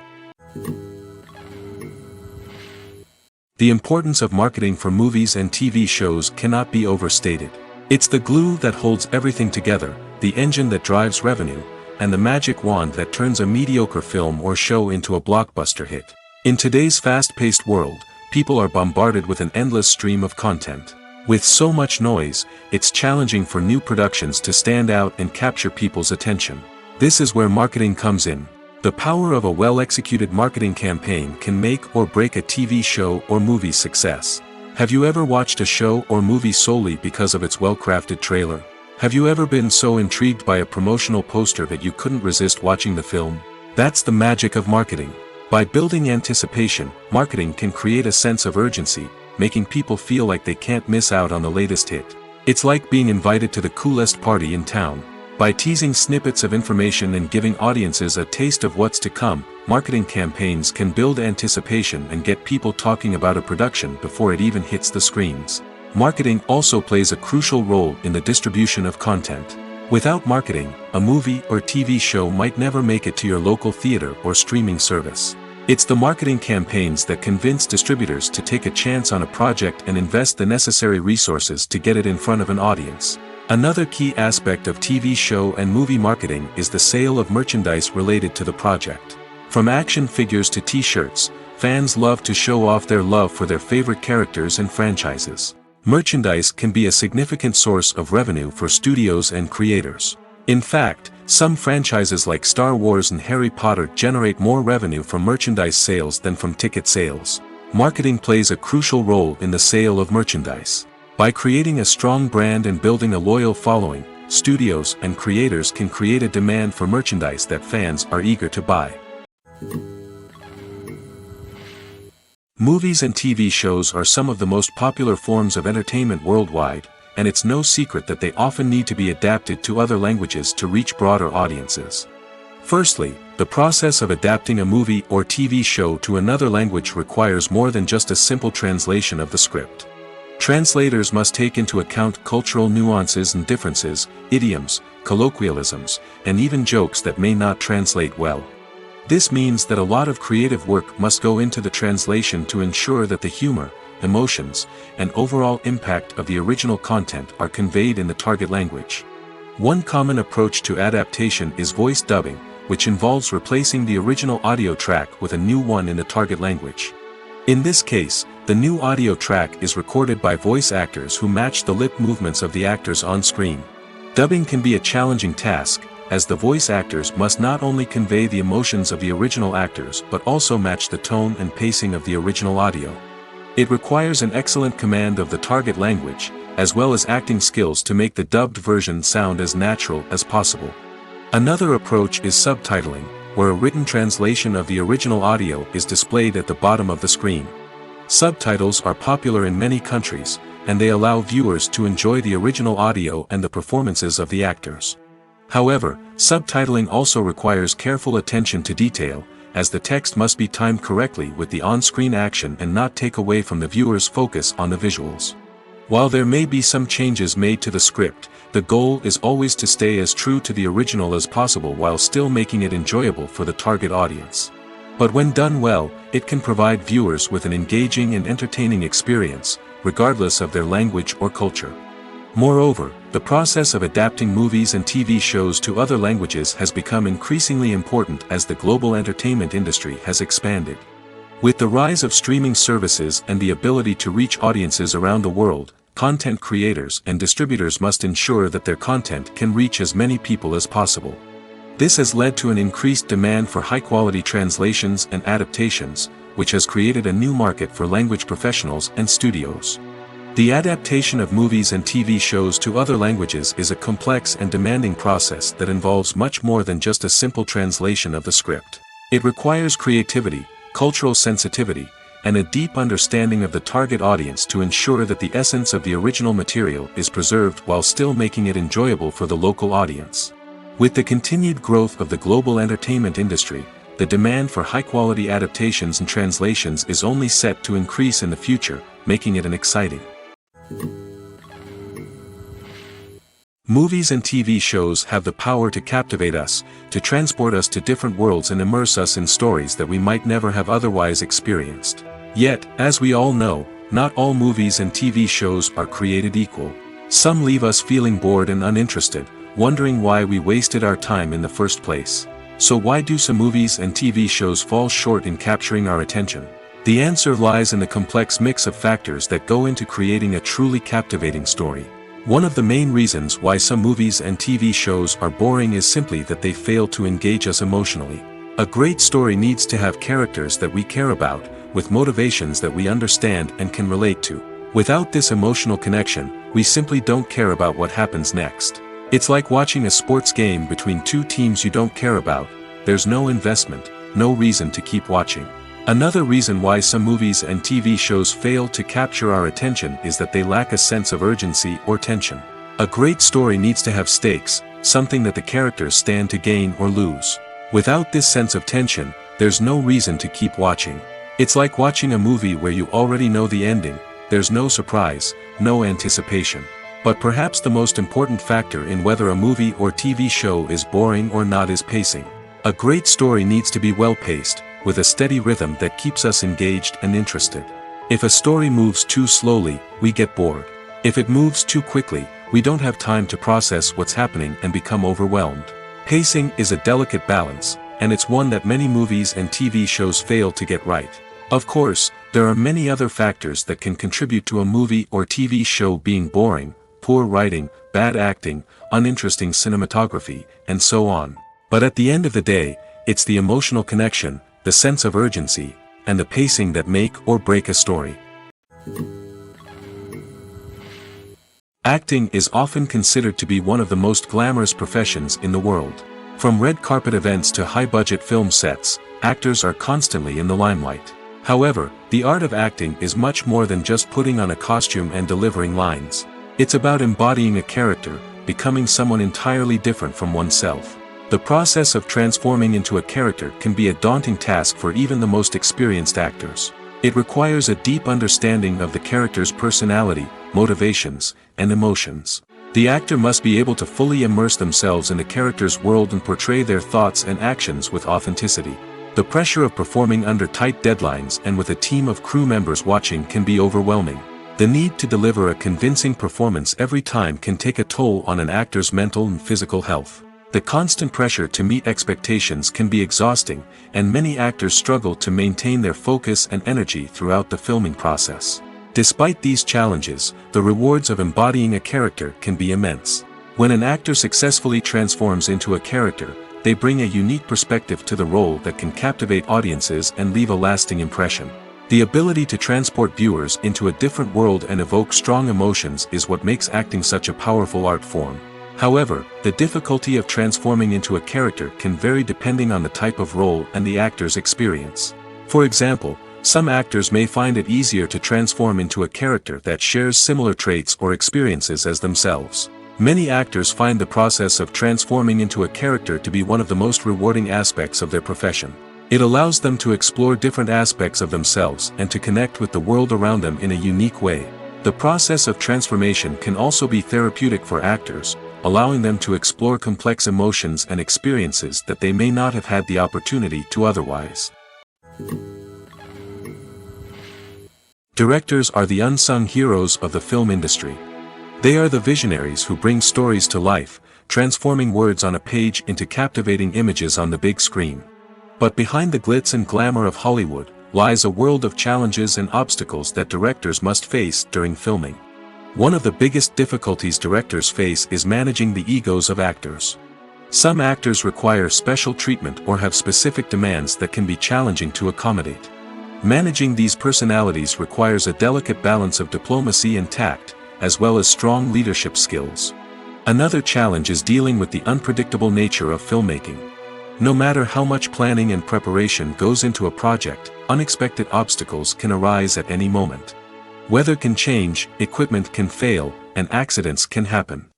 The importance of marketing for movies and TV shows cannot be overstated. It's the glue that holds everything together, the engine that drives revenue, and the magic wand that turns a mediocre film or show into a blockbuster hit. In today's fast-paced world, people are bombarded with an endless stream of content. With so much noise, it's challenging for new productions to stand out and capture people's attention. This is where marketing comes in. The power of a well-executed marketing campaign can make or break a TV show or movie's success. Have you ever watched a show or movie solely because of its well-crafted trailer? Have you ever been so intrigued by a promotional poster that you couldn't resist watching the film? That's the magic of marketing. By building anticipation, marketing can create a sense of urgency, making people feel like they can't miss out on the latest hit. It's like being invited to the coolest party in town. By teasing snippets of information and giving audiences a taste of what's to come, marketing campaigns can build anticipation and get people talking about a production before it even hits the screens. Marketing also plays a crucial role in the distribution of content. Without marketing, a movie or TV show might never make it to your local theater or streaming service. It's the marketing campaigns that convince distributors to take a chance on a project and invest the necessary resources to get it in front of an audience. Another key aspect of TV show and movie marketing is the sale of merchandise related to the project. From action figures to t-shirts, fans love to show off their love for their favorite characters and franchises. Merchandise can be a significant source of revenue for studios and creators. In fact, some franchises like Star Wars and Harry Potter generate more revenue from merchandise sales than from ticket sales. Marketing plays a crucial role in the sale of merchandise. By creating a strong brand and building a loyal following, studios and creators can create a demand for merchandise that fans are eager to buy. Movies and TV shows are some of the most popular forms of entertainment worldwide, and it's no secret that they often need to be adapted to other languages to reach broader audiences. Firstly, the process of adapting a movie or TV show to another language requires more than just a simple translation of the script. Translators must take into account cultural nuances and differences, idioms, colloquialisms, and even jokes that may not translate well. This means that a lot of creative work must go into the translation to ensure that the humor, emotions, and overall impact of the original content are conveyed in the target language. One common approach to adaptation is voice dubbing, which involves replacing the original audio track with a new one in the target language. In this case, the new audio track is recorded by voice actors who match the lip movements of the actors on screen. Dubbing can be a challenging task, as the voice actors must not only convey the emotions of the original actors but also match the tone and pacing of the original audio. It requires an excellent command of the target language, as well as acting skills to make the dubbed version sound as natural as possible. Another approach is subtitling, where a written translation of the original audio is displayed at the bottom of the screen. Subtitles are popular in many countries, and they allow viewers to enjoy the original audio and the performances of the actors. However, subtitling also requires careful attention to detail, as the text must be timed correctly with the on-screen action and not take away from the viewer's focus on the visuals. While there may be some changes made to the script, the goal is always to stay as true to the original as possible while still making it enjoyable for the target audience. But when done well, it can provide viewers with an engaging and entertaining experience, regardless of their language or culture. Moreover, the process of adapting movies and TV shows to other languages has become increasingly important as the global entertainment industry has expanded. With the rise of streaming services and the ability to reach audiences around the world, content creators and distributors must ensure that their content can reach as many people as possible. This has led to an increased demand for high-quality translations and adaptations, which has created a new market for language professionals and studios. The adaptation of movies and TV shows to other languages is a complex and demanding process that involves much more than just a simple translation of the script. It requires creativity, cultural sensitivity, and a deep understanding of the target audience to ensure that the essence of the original material is preserved while still making it enjoyable for the local audience. With the continued growth of the global entertainment industry, the demand for high-quality adaptations and translations is only set to increase in the future, making it an exciting. Movies and TV shows have the power to captivate us, to transport us to different worlds and immerse us in stories that we might never have otherwise experienced. Yet, as we all know, not all movies and TV shows are created equal. Some leave us feeling bored and uninterested, wondering why we wasted our time in the first place. So why do some movies and TV shows fall short in capturing our attention? The answer lies in the complex mix of factors that go into creating a truly captivating story. One of the main reasons why some movies and TV shows are boring is simply that they fail to engage us emotionally. A great story needs to have characters that we care about, with motivations that we understand and can relate to. Without this emotional connection, we simply don't care about what happens next. It's like watching a sports game between two teams you don't care about. There's no investment, no reason to keep watching. Another reason why some movies and TV shows fail to capture our attention is that they lack a sense of urgency or tension. A great story needs to have stakes, something that the characters stand to gain or lose. Without this sense of tension, there's no reason to keep watching. It's like watching a movie where you already know the ending, there's no surprise, no anticipation. But perhaps the most important factor in whether a movie or TV show is boring or not is pacing. A great story needs to be well-paced, with a steady rhythm that keeps us engaged and interested. If a story moves too slowly, we get bored. If it moves too quickly, we don't have time to process what's happening and become overwhelmed. Pacing is a delicate balance, and it's one that many movies and TV shows fail to get right. Of course, there are many other factors that can contribute to a movie or TV show being boring: poor writing, bad acting, uninteresting cinematography, and so on. But at the end of the day, it's the emotional connection, the sense of urgency, and the pacing that make or break a story. Acting is often considered to be one of the most glamorous professions in the world. From red carpet events to high-budget film sets, actors are constantly in the limelight. However, the art of acting is much more than just putting on a costume and delivering lines. It's about embodying a character, becoming someone entirely different from oneself. The process of transforming into a character can be a daunting task for even the most experienced actors. It requires a deep understanding of the character's personality, motivations, and emotions. The actor must be able to fully immerse themselves in the character's world and portray their thoughts and actions with authenticity. The pressure of performing under tight deadlines and with a team of crew members watching can be overwhelming. The need to deliver a convincing performance every time can take a toll on an actor's mental and physical health. The constant pressure to meet expectations can be exhausting, and many actors struggle to maintain their focus and energy throughout the filming process. Despite these challenges, the rewards of embodying a character can be immense. When an actor successfully transforms into a character, they bring a unique perspective to the role that can captivate audiences and leave a lasting impression. The ability to transport viewers into a different world and evoke strong emotions is what makes acting such a powerful art form. However, the difficulty of transforming into a character can vary depending on the type of role and the actor's experience. For example, some actors may find it easier to transform into a character that shares similar traits or experiences as themselves. Many actors find the process of transforming into a character to be one of the most rewarding aspects of their profession. It allows them to explore different aspects of themselves and to connect with the world around them in a unique way. The process of transformation can also be therapeutic for actors, allowing them to explore complex emotions and experiences that they may not have had the opportunity to otherwise. Directors are the unsung heroes of the film industry. They are the visionaries who bring stories to life, transforming words on a page into captivating images on the big screen. But behind the glitz and glamour of Hollywood lies a world of challenges and obstacles that directors must face during filming. One of the biggest difficulties directors face is managing the egos of actors. Some actors require special treatment or have specific demands that can be challenging to accommodate. Managing these personalities requires a delicate balance of diplomacy and tact, as well as strong leadership skills. Another challenge is dealing with the unpredictable nature of filmmaking. No matter how much planning and preparation goes into a project, unexpected obstacles can arise at any moment. Weather can change, equipment can fail, and accidents can happen.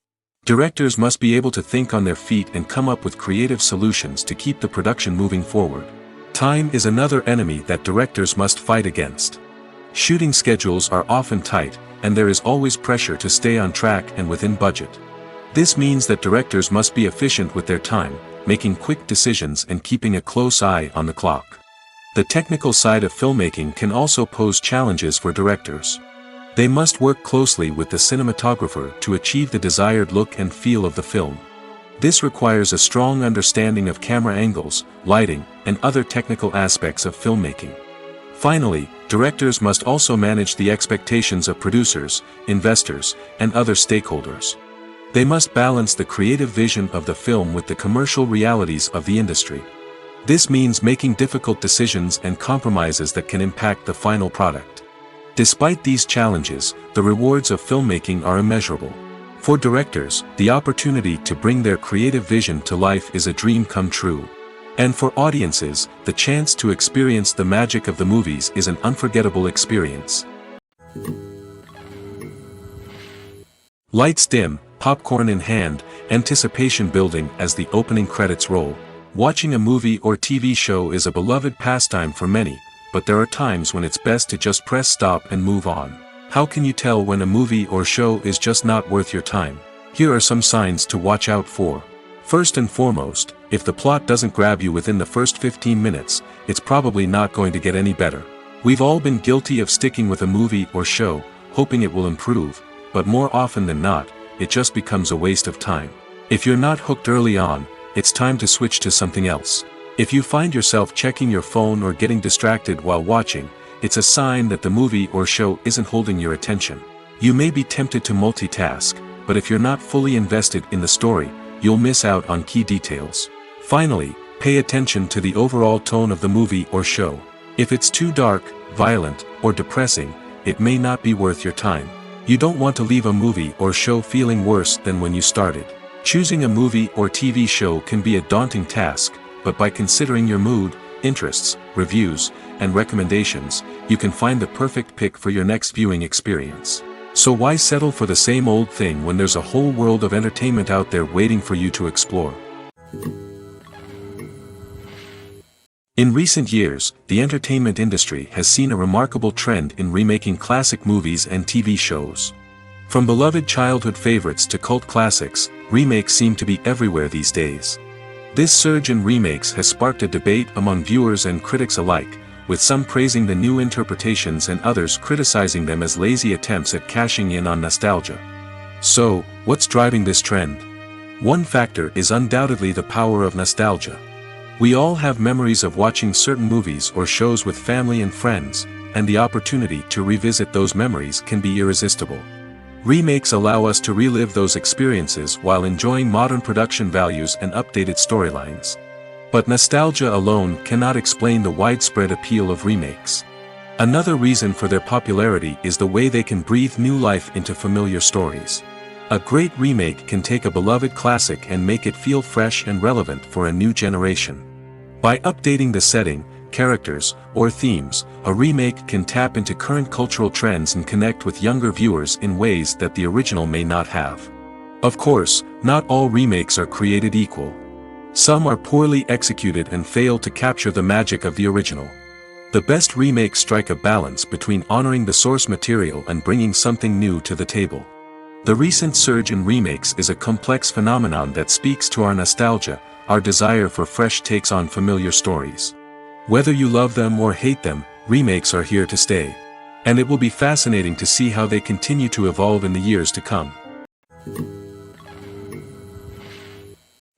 Directors must be able to think on their feet and come up with creative solutions to keep the production moving forward. Time is another enemy that directors must fight against. Shooting schedules are often tight, and there is always pressure to stay on track and within budget. This means that directors must be efficient with their time, making quick decisions and keeping a close eye on the clock. The technical side of filmmaking can also pose challenges for directors. They must work closely with the cinematographer to achieve the desired look and feel of the film. This requires a strong understanding of camera angles, lighting, and other technical aspects of filmmaking. Finally, directors must also manage the expectations of producers, investors, and other stakeholders. They must balance the creative vision of the film with the commercial realities of the industry. This means making difficult decisions and compromises that can impact the final product. Despite these challenges, the rewards of filmmaking are immeasurable. For directors, the opportunity to bring their creative vision to life is a dream come true. And for audiences, the chance to experience the magic of the movies is an unforgettable experience. Lights dim, popcorn in hand, anticipation building as the opening credits roll. Watching a movie or TV show is a beloved pastime for many, but there are times when it's best to just press stop and move on. How can you tell when a movie or show is just not worth your time? Here are some signs to watch out for. First and foremost, if the plot doesn't grab you within the first 15 minutes, it's probably not going to get any better. We've all been guilty of sticking with a movie or show, hoping it will improve, but more often than not, it just becomes a waste of time. If you're not hooked early on, it's time to switch to something else. If you find yourself checking your phone or getting distracted while watching, it's a sign that the movie or show isn't holding your attention. You may be tempted to multitask, but if you're not fully invested in the story, you'll miss out on key details. Finally, pay attention to the overall tone of the movie or show. If it's too dark, violent, or depressing, it may not be worth your time. You don't want to leave a movie or show feeling worse than when you started. Choosing a movie or TV show can be a daunting task, but by considering your mood, interests, reviews, and recommendations, you can find the perfect pick for your next viewing experience. So why settle for the same old thing when there's a whole world of entertainment out there waiting for you to explore? In recent years, the entertainment industry has seen a remarkable trend in remaking classic movies and TV shows. From beloved childhood favorites to cult classics, remakes seem to be everywhere these days. This surge in remakes has sparked a debate among viewers and critics alike, with some praising the new interpretations and others criticizing them as lazy attempts at cashing in on nostalgia. So, what's driving this trend? One factor is undoubtedly the power of nostalgia. We all have memories of watching certain movies or shows with family and friends, and the opportunity to revisit those memories can be irresistible. Remakes allow us to relive those experiences while enjoying modern production values and updated storylines. But nostalgia alone cannot explain the widespread appeal of remakes. Another reason for their popularity is the way they can breathe new life into familiar stories. A great remake can take a beloved classic and make it feel fresh and relevant for a new generation. By updating the setting, characters, or themes, a remake can tap into current cultural trends and connect with younger viewers in ways that the original may not have. Of course, not all remakes are created equal. Some are poorly executed and fail to capture the magic of the original. The best remakes strike a balance between honoring the source material and bringing something new to the table. The recent surge in remakes is a complex phenomenon that speaks to our nostalgia, our desire for fresh takes on familiar stories. Whether you love them or hate them, remakes are here to stay. And it will be fascinating to see how they continue to evolve in the years to come.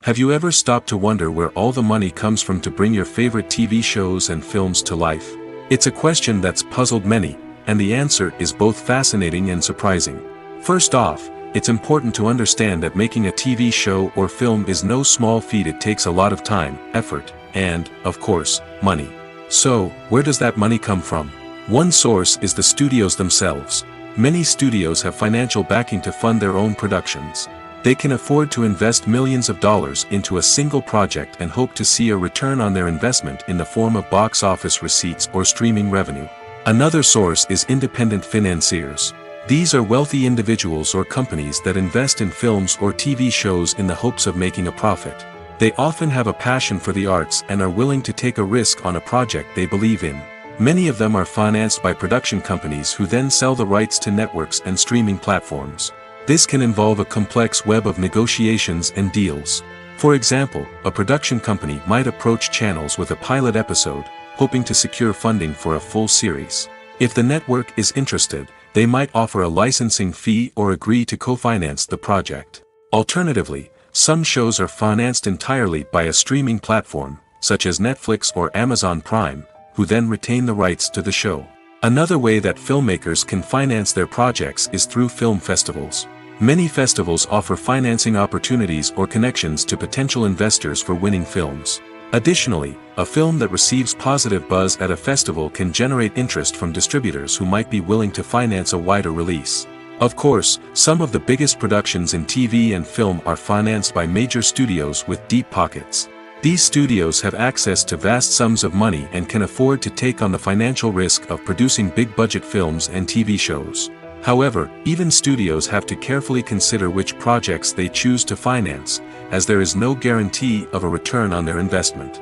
Have you ever stopped to wonder where all the money comes from to bring your favorite TV shows and films to life? It's a question that's puzzled many, and the answer is both fascinating and surprising. First off, it's important to understand that making a TV show or film is no small feat. It takes a lot of time, effort, and, of course, money. So, where does that money come from? One source is the studios themselves. Many studios have financial backing to fund their own productions. They can afford to invest millions of dollars into a single project and hope to see a return on their investment in the form of box office receipts or streaming revenue. Another source is independent financiers. These are wealthy individuals or companies that invest in films or TV shows in the hopes of making a profit. They often have a passion for the arts and are willing to take a risk on a project they believe in. Many of them are financed by production companies who then sell the rights to networks and streaming platforms. This can involve a complex web of negotiations and deals. For example, a production company might approach channels with a pilot episode, hoping to secure funding for a full series. If the network is interested, they might offer a licensing fee or agree to co-finance the project. Alternatively, some shows are financed entirely by a streaming platform, such as Netflix or Amazon Prime, who then retain the rights to the show. Another way that filmmakers can finance their projects is through film festivals. Many festivals offer financing opportunities or connections to potential investors for winning films. Additionally, a film that receives positive buzz at a festival can generate interest from distributors who might be willing to finance a wider release. Of course, some of the biggest productions in TV and film are financed by major studios with deep pockets. These studios have access to vast sums of money and can afford to take on the financial risk of producing big-budget films and TV shows. However, even studios have to carefully consider which projects they choose to finance, as there is no guarantee of a return on their investment.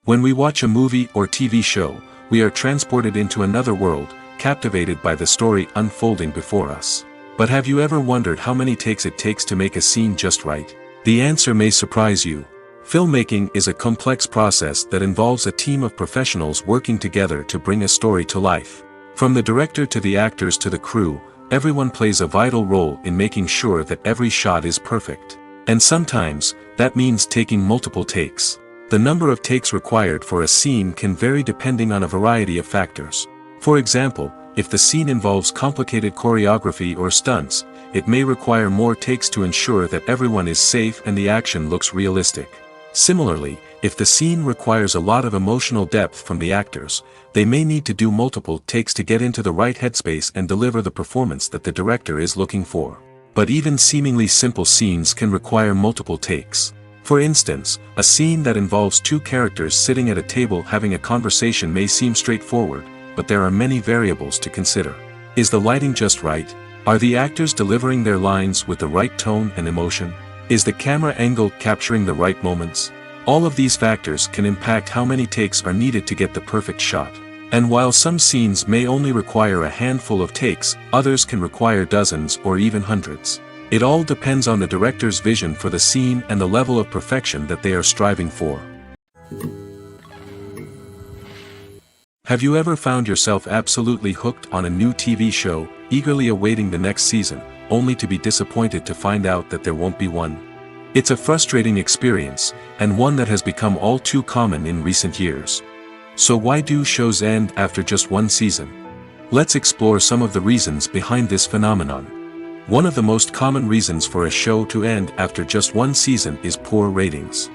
When we watch a movie or TV show, we are transported into another world, captivated by the story unfolding before us. But have you ever wondered how many takes it takes to make a scene just right? The answer may surprise you. Filmmaking is a complex process that involves a team of professionals working together to bring a story to life. From the director to the actors to the crew, everyone plays a vital role in making sure that every shot is perfect. And sometimes, that means taking multiple takes. The number of takes required for a scene can vary depending on a variety of factors. For example, if the scene involves complicated choreography or stunts, it may require more takes to ensure that everyone is safe and the action looks realistic. Similarly, if the scene requires a lot of emotional depth from the actors, they may need to do multiple takes to get into the right headspace and deliver the performance that the director is looking for. But even seemingly simple scenes can require multiple takes. For instance, a scene that involves two characters sitting at a table having a conversation may seem straightforward, but there are many variables to consider. Is the lighting just right? Are the actors delivering their lines with the right tone and emotion? Is the camera angle capturing the right moments? All of these factors can impact how many takes are needed to get the perfect shot. And while some scenes may only require a handful of takes, others can require dozens or even hundreds. It all depends on the director's vision for the scene and the level of perfection that they are striving for. Have you ever found yourself absolutely hooked on a new TV show, eagerly awaiting the next season, only to be disappointed to find out that there won't be one. It's a frustrating experience, and one that has become all too common in recent years. So why do shows end after just one season? Let's explore some of the reasons behind this phenomenon. One of the most common reasons for a show to end after just one season is poor ratings.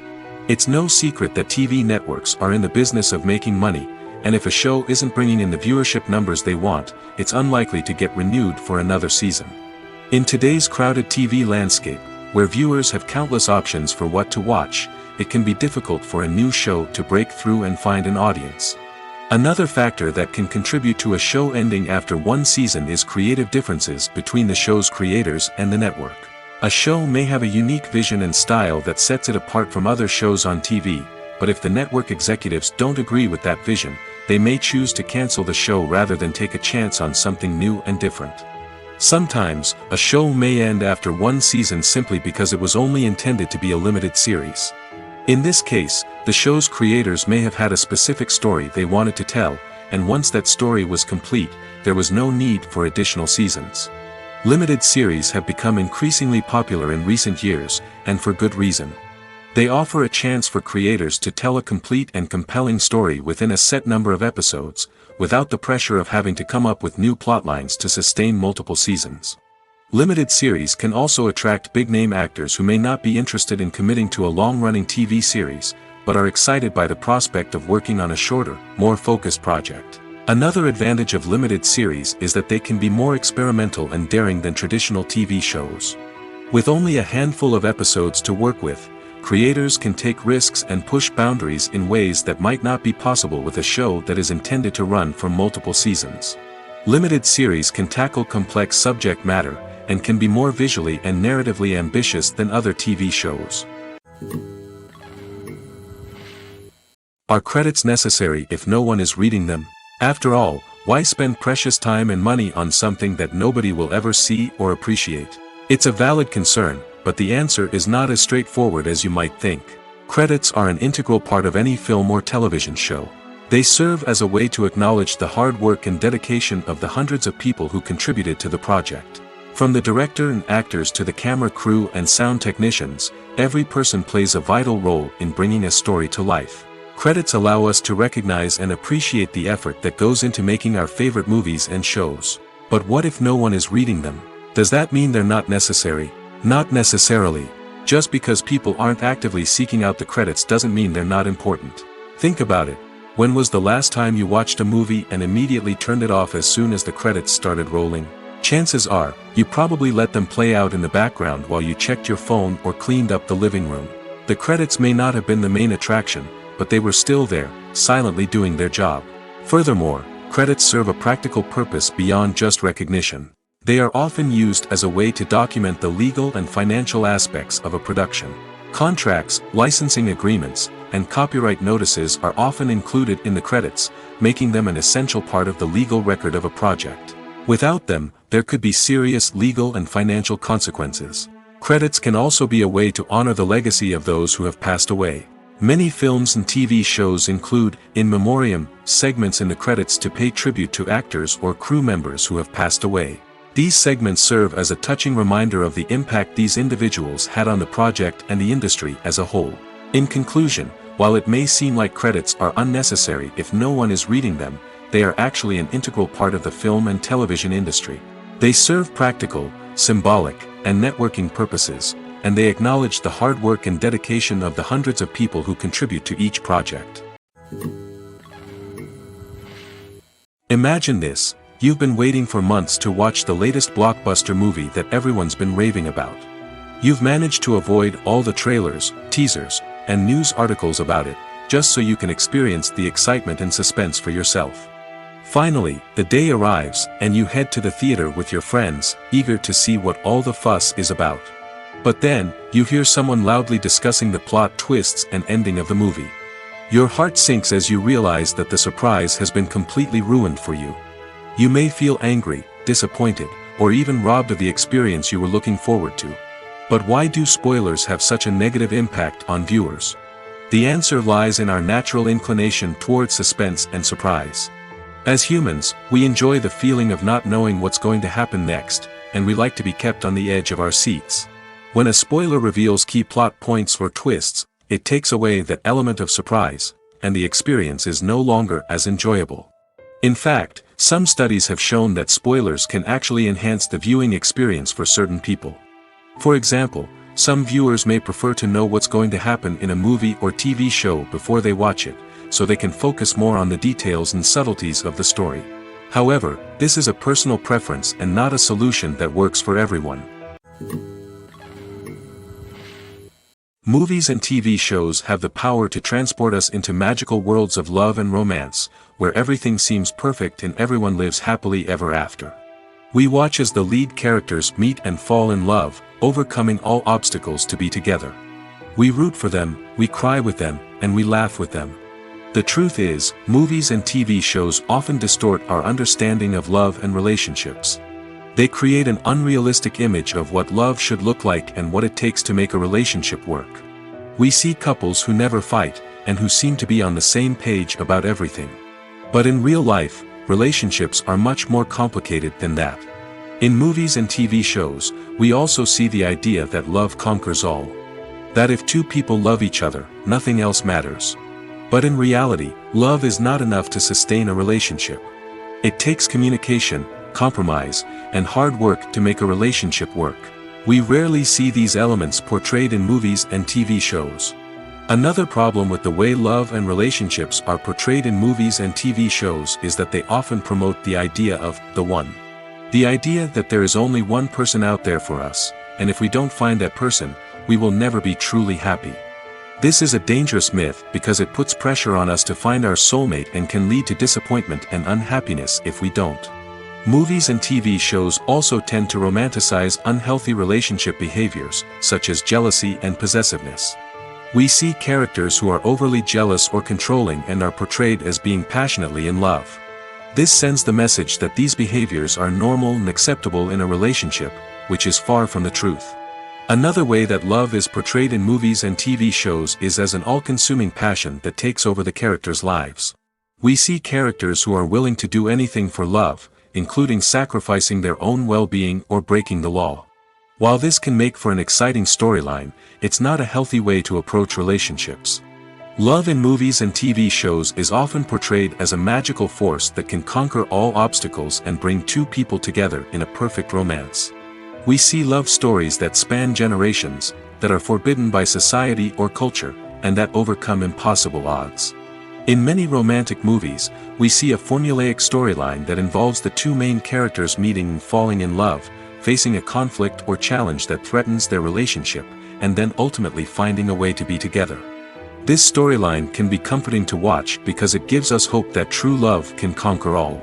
It's no secret that TV networks are in the business of making money, and if a show isn't bringing in the viewership numbers they want, it's unlikely to get renewed for another season. In today's crowded TV landscape, where viewers have countless options for what to watch, it can be difficult for a new show to break through and find an audience. Another factor that can contribute to a show ending after one season is creative differences between the show's creators and the network. A show may have a unique vision and style that sets it apart from other shows on TV, but if the network executives don't agree with that vision, they may choose to cancel the show rather than take a chance on something new and different. Sometimes, a show may end after one season simply because it was only intended to be a limited series. In this case, the show's creators may have had a specific story they wanted to tell, and once that story was complete, there was no need for additional seasons. Limited series have become increasingly popular in recent years, and for good reason. They offer a chance for creators to tell a complete and compelling story within a set number of episodes, without the pressure of having to come up with new plotlines to sustain multiple seasons. Limited series can also attract big-name actors who may not be interested in committing to a long-running TV series, but are excited by the prospect of working on a shorter, more focused project. Another advantage of limited series is that they can be more experimental and daring than traditional TV shows. With only a handful of episodes to work with, creators can take risks and push boundaries in ways that might not be possible with a show that is intended to run for multiple seasons. Limited series can tackle complex subject matter, and can be more visually and narratively ambitious than other TV shows. Are credits necessary if no one is reading them? After all, why spend precious time and money on something that nobody will ever see or appreciate? It's a valid concern, but the answer is not as straightforward as you might think. Credits are an integral part of any film or television show. They serve as a way to acknowledge the hard work and dedication of the hundreds of people who contributed to the project. From the director and actors to the camera crew and sound technicians, every person plays a vital role in bringing a story to life. Credits allow us to recognize and appreciate the effort that goes into making our favorite movies and shows. But what if no one is reading them? Does that mean they're not necessary? Not necessarily. Just because people aren't actively seeking out the credits doesn't mean they're not important. Think about it. When was the last time you watched a movie and immediately turned it off as soon as the credits started rolling? Chances are, you probably let them play out in the background while you checked your phone or cleaned up the living room. The credits may not have been the main attraction, but they were still there, silently doing their job. Furthermore, credits serve a practical purpose beyond just recognition. They are often used as a way to document the legal and financial aspects of a production. Contracts, licensing agreements, and copyright notices are often included in the credits, making them an essential part of the legal record of a project. Without them, there could be serious legal and financial consequences. Credits can also be a way to honor the legacy of those who have passed away. Many films and TV shows include, in memoriam, segments in the credits to pay tribute to actors or crew members who have passed away. These segments serve as a touching reminder of the impact these individuals had on the project and the industry as a whole. In conclusion, while it may seem like credits are unnecessary if no one is reading them, they are actually an integral part of the film and television industry. They serve practical, symbolic, and networking purposes, and they acknowledge the hard work and dedication of the hundreds of people who contribute to each project. Imagine this: you've been waiting for months to watch the latest blockbuster movie that everyone's been raving about. You've managed to avoid all the trailers, teasers, and news articles about it, just so you can experience the excitement and suspense for yourself. Finally, the day arrives, and you head to the theater with your friends, eager to see what all the fuss is about. But then, you hear someone loudly discussing the plot twists and ending of the movie. Your heart sinks as you realize that the surprise has been completely ruined for you. You may feel angry, disappointed, or even robbed of the experience you were looking forward to. But why do spoilers have such a negative impact on viewers? The answer lies in our natural inclination toward suspense and surprise. As humans, we enjoy the feeling of not knowing what's going to happen next, and we like to be kept on the edge of our seats. When a spoiler reveals key plot points or twists, it takes away that element of surprise, and the experience is no longer as enjoyable. In fact, some studies have shown that spoilers can actually enhance the viewing experience for certain people. For example, some viewers may prefer to know what's going to happen in a movie or TV show before they watch it, so they can focus more on the details and subtleties of the story. However, this is a personal preference and not a solution that works for everyone. Movies and TV shows have the power to transport us into magical worlds of love and romance, where everything seems perfect and everyone lives happily ever after. We watch as the lead characters meet and fall in love, overcoming all obstacles to be together. We root for them, we cry with them, and we laugh with them. The truth is, movies and TV shows often distort our understanding of love and relationships. They create an unrealistic image of what love should look like and what it takes to make a relationship work. We see couples who never fight, and who seem to be on the same page about everything. But in real life, relationships are much more complicated than that. In movies and TV shows, we also see the idea that love conquers all. That if two people love each other, nothing else matters. But in reality, love is not enough to sustain a relationship. It takes communication, compromise, and hard work to make a relationship work. We rarely see these elements portrayed in movies and TV shows. Another problem with the way love and relationships are portrayed in movies and TV shows is that they often promote the idea of the one. The idea that there is only one person out there for us, and if we don't find that person, we will never be truly happy. This is a dangerous myth because it puts pressure on us to find our soulmate and can lead to disappointment and unhappiness if we don't. Movies and TV shows also tend to romanticize unhealthy relationship behaviors, such as jealousy and possessiveness. We see characters who are overly jealous or controlling and are portrayed as being passionately in love. This sends the message that these behaviors are normal and acceptable in a relationship, which is far from the truth. Another way that love is portrayed in movies and TV shows is as an all-consuming passion that takes over the characters' lives. We see characters who are willing to do anything for love, including sacrificing their own well-being or breaking the law. While this can make for an exciting storyline, it's not a healthy way to approach relationships. Love in movies and TV shows is often portrayed as a magical force that can conquer all obstacles and bring two people together in a perfect romance. We see love stories that span generations, that are forbidden by society or culture, and that overcome impossible odds. In many romantic movies, we see a formulaic storyline that involves the two main characters meeting and falling in love, facing a conflict or challenge that threatens their relationship, and then ultimately finding a way to be together. This storyline can be comforting to watch because it gives us hope that true love can conquer all.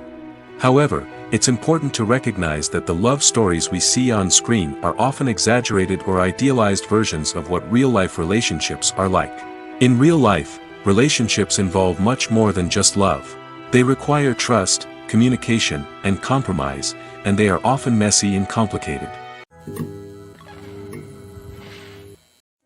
However, it's important to recognize that the love stories we see on screen are often exaggerated or idealized versions of what real-life relationships are like. In real life, relationships involve much more than just love. They require trust, communication, and compromise, and they are often messy and complicated.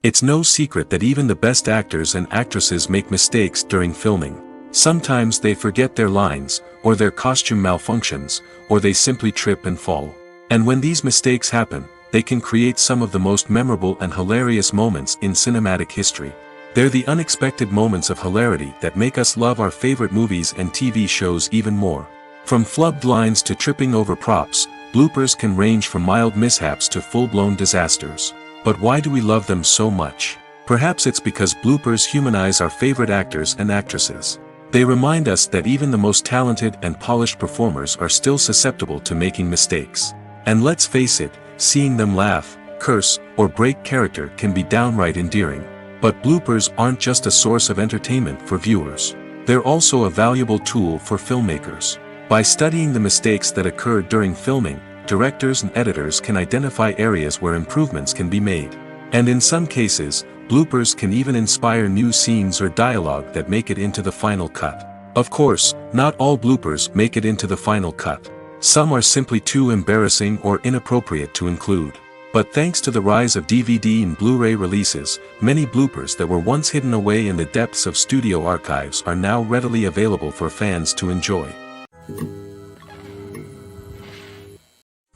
It's no secret that even the best actors and actresses make mistakes during filming. Sometimes they forget their lines, or their costume malfunctions, or they simply trip and fall. And when these mistakes happen, they can create some of the most memorable and hilarious moments in cinematic history. They're the unexpected moments of hilarity that make us love our favorite movies and TV shows even more. From flubbed lines to tripping over props, bloopers can range from mild mishaps to full-blown disasters. But why do we love them so much? Perhaps it's because bloopers humanize our favorite actors and actresses. They remind us that even the most talented and polished performers are still susceptible to making mistakes. And let's face it, seeing them laugh, curse, or break character can be downright endearing. But bloopers aren't just a source of entertainment for viewers. They're also a valuable tool for filmmakers. By studying the mistakes that occur during filming, directors and editors can identify areas where improvements can be made. And in some cases, bloopers can even inspire new scenes or dialogue that make it into the final cut. Of course, not all bloopers make it into the final cut. Some are simply too embarrassing or inappropriate to include. But thanks to the rise of DVD and Blu-ray releases, many bloopers that were once hidden away in the depths of studio archives are now readily available for fans to enjoy.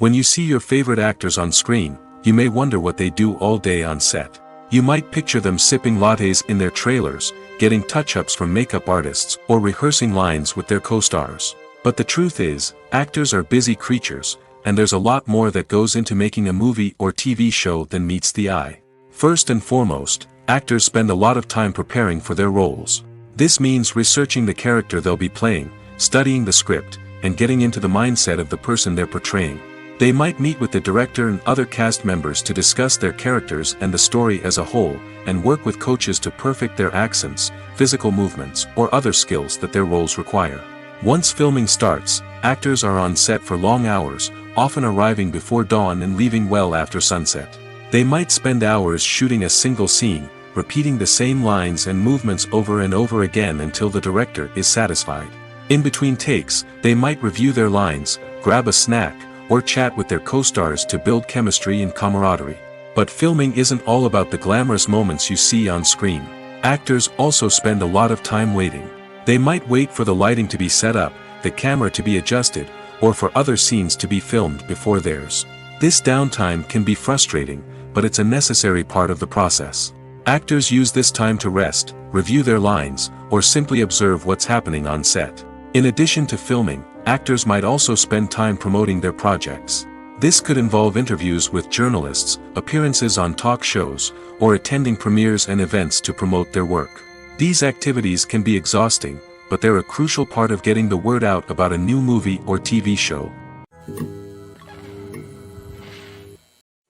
When you see your favorite actors on screen, you may wonder what they do all day on set. You might picture them sipping lattes in their trailers, getting touch-ups from makeup artists, or rehearsing lines with their co-stars. But the truth is, actors are busy creatures, and there's a lot more that goes into making a movie or TV show than meets the eye. First and foremost, actors spend a lot of time preparing for their roles. This means researching the character they'll be playing, studying the script, and getting into the mindset of the person they're portraying. They might meet with the director and other cast members to discuss their characters and the story as a whole, and work with coaches to perfect their accents, physical movements, or other skills that their roles require. Once filming starts, actors are on set for long hours, often arriving before dawn and leaving well after sunset. They might spend hours shooting a single scene, repeating the same lines and movements over and over again until the director is satisfied. In between takes, they might review their lines, grab a snack, or chat with their co-stars to build chemistry and camaraderie. But filming isn't all about the glamorous moments you see on screen. Actors also spend a lot of time waiting. They might wait for the lighting to be set up, the camera to be adjusted, or for other scenes to be filmed before theirs. This downtime can be frustrating, but it's a necessary part of the process. Actors use this time to rest, review their lines, or simply observe what's happening on set. In addition to filming, actors might also spend time promoting their projects. This could involve interviews with journalists, appearances on talk shows, or attending premieres and events to promote their work. These activities can be exhausting, but they're a crucial part of getting the word out about a new movie or TV show.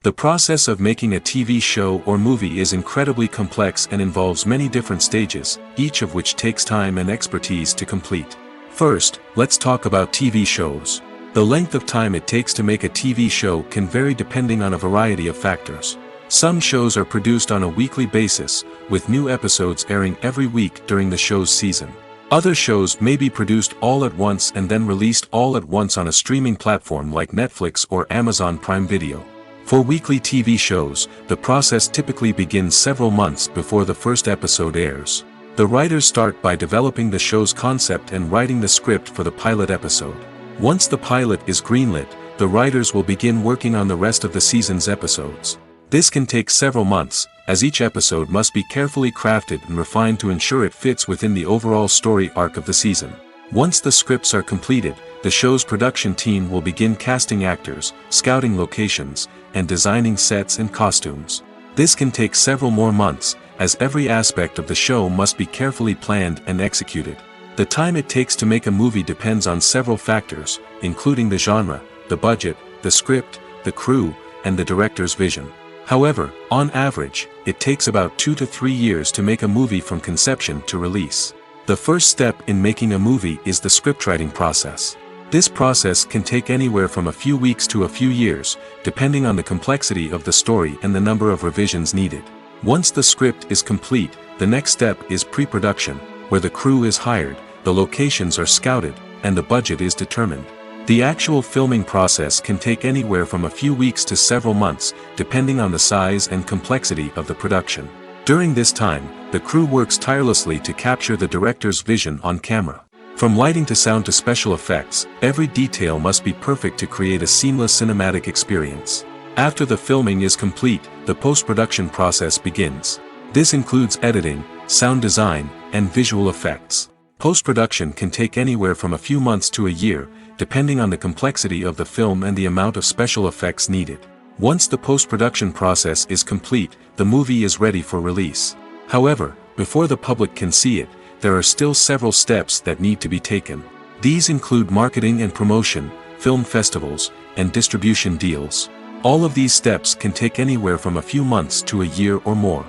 The process of making a TV show or movie is incredibly complex and involves many different stages, each of which takes time and expertise to complete. First, let's talk about TV shows. The length of time it takes to make a TV show can vary depending on a variety of factors. Some shows are produced on a weekly basis, with new episodes airing every week during the show's season. Other shows may be produced all at once and then released all at once on a streaming platform like Netflix or Amazon Prime Video. For weekly TV shows, the process typically begins several months before the first episode airs. The writers start by developing the show's concept and writing the script for the pilot episode. Once the pilot is greenlit, the writers will begin working on the rest of the season's episodes. This can take several months, as each episode must be carefully crafted and refined to ensure it fits within the overall story arc of the season. Once the scripts are completed, the show's production team will begin casting actors, scouting locations, and designing sets and costumes. This can take several more months, as every aspect of the show must be carefully planned and executed. The time it takes to make a movie depends on several factors, including the genre, the budget, the script, the crew, and the director's vision. However, on average, it takes about 2 to 3 years to make a movie from conception to release. The first step in making a movie is the scriptwriting process. This process can take anywhere from a few weeks to a few years, depending on the complexity of the story and the number of revisions needed. Once the script is complete, the next step is pre-production, where the crew is hired, the locations are scouted, and the budget is determined. The actual filming process can take anywhere from a few weeks to several months, depending on the size and complexity of the production. During this time, the crew works tirelessly to capture the director's vision on camera. From lighting to sound to special effects, every detail must be perfect to create a seamless cinematic experience. After the filming is complete, the post-production process begins. This includes editing, sound design, and visual effects. Post-production can take anywhere from a few months to a year, depending on the complexity of the film and the amount of special effects needed. Once the post-production process is complete, the movie is ready for release. However, before the public can see it, there are still several steps that need to be taken. These include marketing and promotion, film festivals, and distribution deals. All of these steps can take anywhere from a few months to a year or more.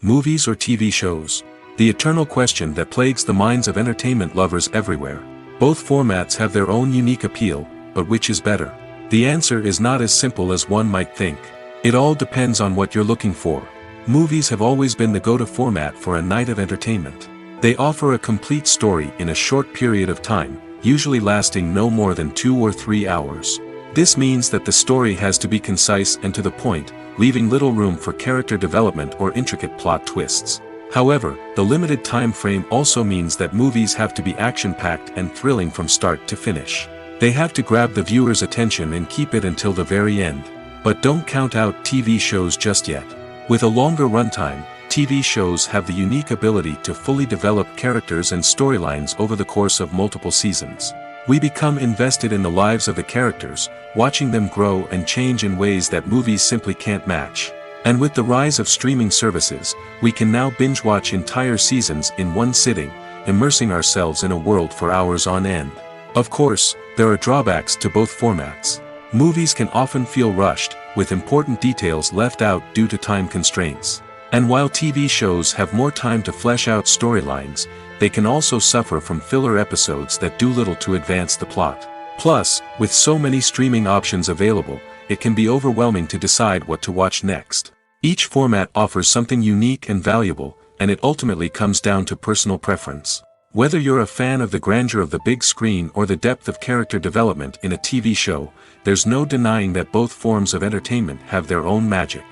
Movies or TV shows? The eternal question that plagues the minds of entertainment lovers everywhere. Both formats have their own unique appeal, but which is better? The answer is not as simple as one might think. It all depends on what you're looking for. Movies have always been the go-to format for a night of entertainment. They offer a complete story in a short period of time, usually lasting no more than 2 or 3 hours. This means that the story has to be concise and to the point, leaving little room for character development or intricate plot twists. However, the limited time frame also means that movies have to be action-packed and thrilling from start to finish. They have to grab the viewer's attention and keep it until the very end. But don't count out TV shows just yet. With a longer runtime, TV shows have the unique ability to fully develop characters and storylines over the course of multiple seasons. We become invested in the lives of the characters, watching them grow and change in ways that movies simply can't match. And with the rise of streaming services, we can now binge-watch entire seasons in one sitting, immersing ourselves in a world for hours on end. Of course, there are drawbacks to both formats. Movies can often feel rushed, with important details left out due to time constraints. And while TV shows have more time to flesh out storylines, they can also suffer from filler episodes that do little to advance the plot. Plus, with so many streaming options available, it can be overwhelming to decide what to watch next. Each format offers something unique and valuable, and it ultimately comes down to personal preference. Whether you're a fan of the grandeur of the big screen or the depth of character development in a TV show, there's no denying that both forms of entertainment have their own magic.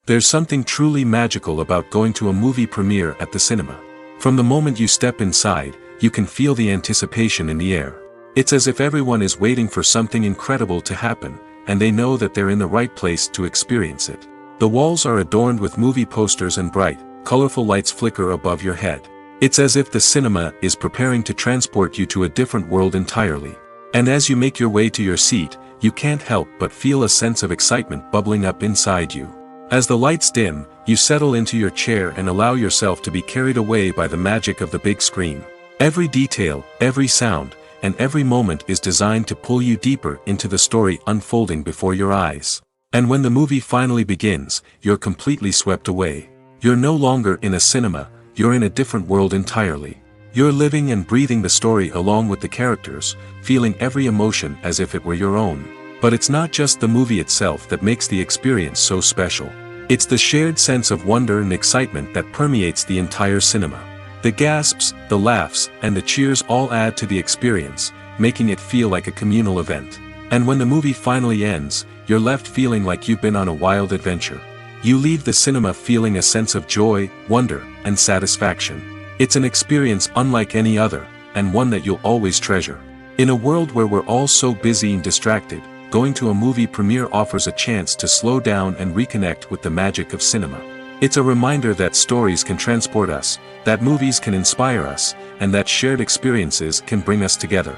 There's something truly magical about going to a movie premiere at the cinema. From the moment you step inside, you can feel the anticipation in the air. It's as if everyone is waiting for something incredible to happen, and they know that they're in the right place to experience it. The walls are adorned with movie posters and bright, colorful lights flicker above your head. It's as if the cinema is preparing to transport you to a different world entirely. And as you make your way to your seat, you can't help but feel a sense of excitement bubbling up inside you. As the lights dim, you settle into your chair and allow yourself to be carried away by the magic of the big screen. Every detail, every sound, and every moment is designed to pull you deeper into the story unfolding before your eyes. And when the movie finally begins, you're completely swept away. You're no longer in a cinema, you're in a different world entirely. You're living and breathing the story along with the characters, feeling every emotion as if it were your own. But it's not just the movie itself that makes the experience so special. It's the shared sense of wonder and excitement that permeates the entire cinema. The gasps, the laughs, and the cheers all add to the experience, making it feel like a communal event. And when the movie finally ends, you're left feeling like you've been on a wild adventure. You leave the cinema feeling a sense of joy, wonder, and satisfaction. It's an experience unlike any other, and one that you'll always treasure. In a world where we're all so busy and distracted, going to a movie premiere offers a chance to slow down and reconnect with the magic of cinema. It's a reminder that stories can transport us, that movies can inspire us, and that shared experiences can bring us together.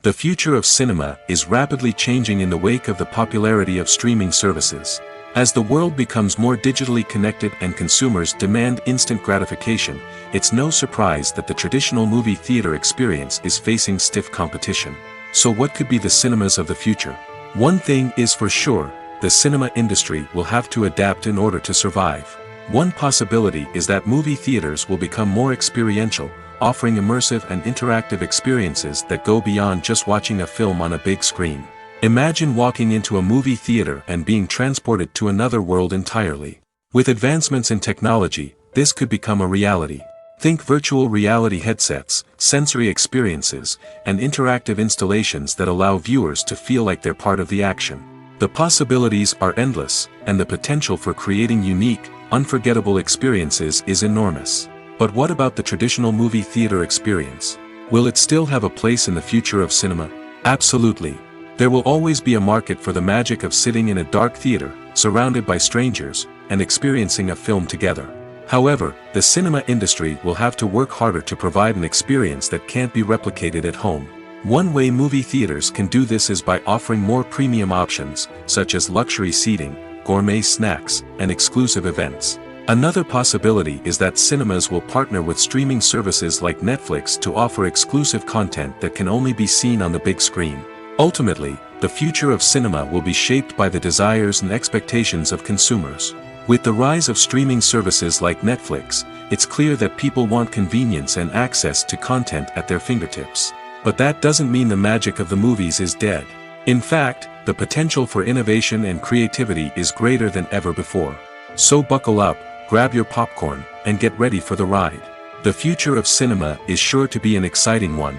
The future of cinema is rapidly changing in the wake of the popularity of streaming services. As the world becomes more digitally connected and consumers demand instant gratification, it's no surprise that the traditional movie theater experience is facing stiff competition. So what could be the cinemas of the future? One thing is for sure, the cinema industry will have to adapt in order to survive. One possibility is that movie theaters will become more experiential, offering immersive and interactive experiences that go beyond just watching a film on a big screen. Imagine walking into a movie theater and being transported to another world entirely. With advancements in technology, this could become a reality. Think virtual reality headsets, sensory experiences, and interactive installations that allow viewers to feel like they're part of the action. The possibilities are endless, and the potential for creating unique, unforgettable experiences is enormous. But what about the traditional movie theater experience? Will it still have a place in the future of cinema? Absolutely. There will always be a market for the magic of sitting in a dark theater, surrounded by strangers, and experiencing a film together. However, the cinema industry will have to work harder to provide an experience that can't be replicated at home. One way movie theaters can do this is by offering more premium options, such as luxury seating, gourmet snacks, and exclusive events. Another possibility is that cinemas will partner with streaming services like Netflix to offer exclusive content that can only be seen on the big screen. Ultimately, the future of cinema will be shaped by the desires and expectations of consumers. With the rise of streaming services like Netflix, it's clear that people want convenience and access to content at their fingertips. But that doesn't mean the magic of the movies is dead. In fact, the potential for innovation and creativity is greater than ever before. So buckle up, grab your popcorn, and get ready for the ride. The future of cinema is sure to be an exciting one.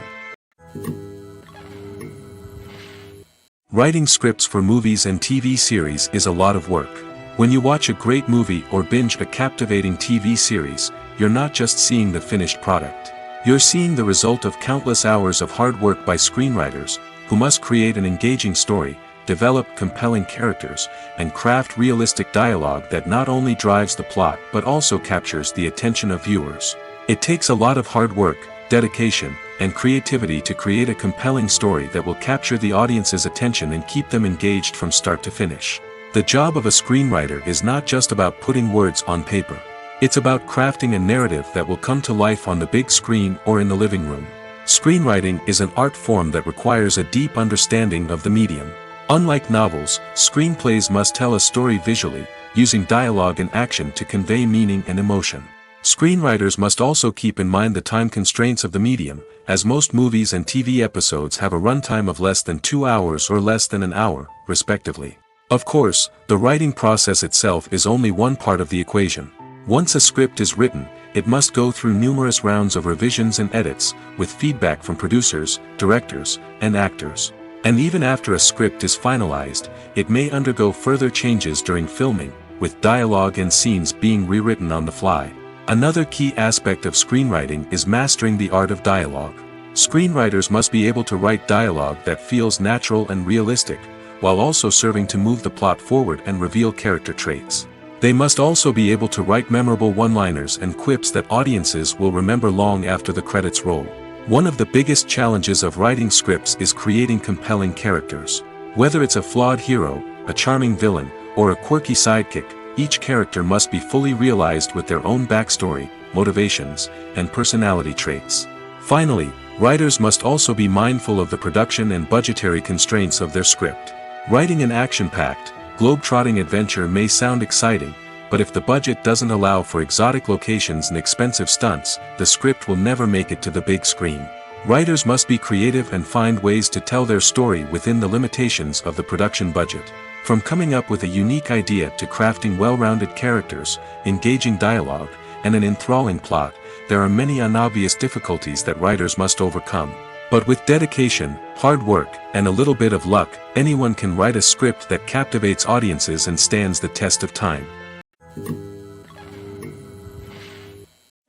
Writing scripts for movies and TV series is a lot of work. When you watch a great movie or binge a captivating TV series, you're not just seeing the finished product. You're seeing the result of countless hours of hard work by screenwriters, who must create an engaging story, develop compelling characters, and craft realistic dialogue that not only drives the plot but also captures the attention of viewers. It takes a lot of hard work, dedication, and creativity to create a compelling story that will capture the audience's attention and keep them engaged from start to finish. The job of a screenwriter is not just about putting words on paper. It's about crafting a narrative that will come to life on the big screen or in the living room. Screenwriting is an art form that requires a deep understanding of the medium. Unlike novels, screenplays must tell a story visually, using dialogue and action to convey meaning and emotion. Screenwriters must also keep in mind the time constraints of the medium, as most movies and TV episodes have a runtime of less than 2 hours or less than an hour, respectively. Of course, the writing process itself is only one part of the equation. Once a script is written, it must go through numerous rounds of revisions and edits, with feedback from producers, directors, and actors. And even after a script is finalized, it may undergo further changes during filming, with dialogue and scenes being rewritten on the fly. Another key aspect of screenwriting is mastering the art of dialogue. Screenwriters must be able to write dialogue that feels natural and realistic, while also serving to move the plot forward and reveal character traits. They must also be able to write memorable one-liners and quips that audiences will remember long after the credits roll. One of the biggest challenges of writing scripts is creating compelling characters. Whether it's a flawed hero, a charming villain, or a quirky sidekick, each character must be fully realized with their own backstory, motivations, and personality traits. Finally, writers must also be mindful of the production and budgetary constraints of their script. Writing an action-packed, globe-trotting adventure may sound exciting, but if the budget doesn't allow for exotic locations and expensive stunts, the script will never make it to the big screen. Writers must be creative and find ways to tell their story within the limitations of the production budget. From coming up with a unique idea to crafting well-rounded characters, engaging dialogue, and an enthralling plot, there are many unobvious difficulties that writers must overcome. But with dedication, hard work, and a little bit of luck, anyone can write a script that captivates audiences and stands the test of time.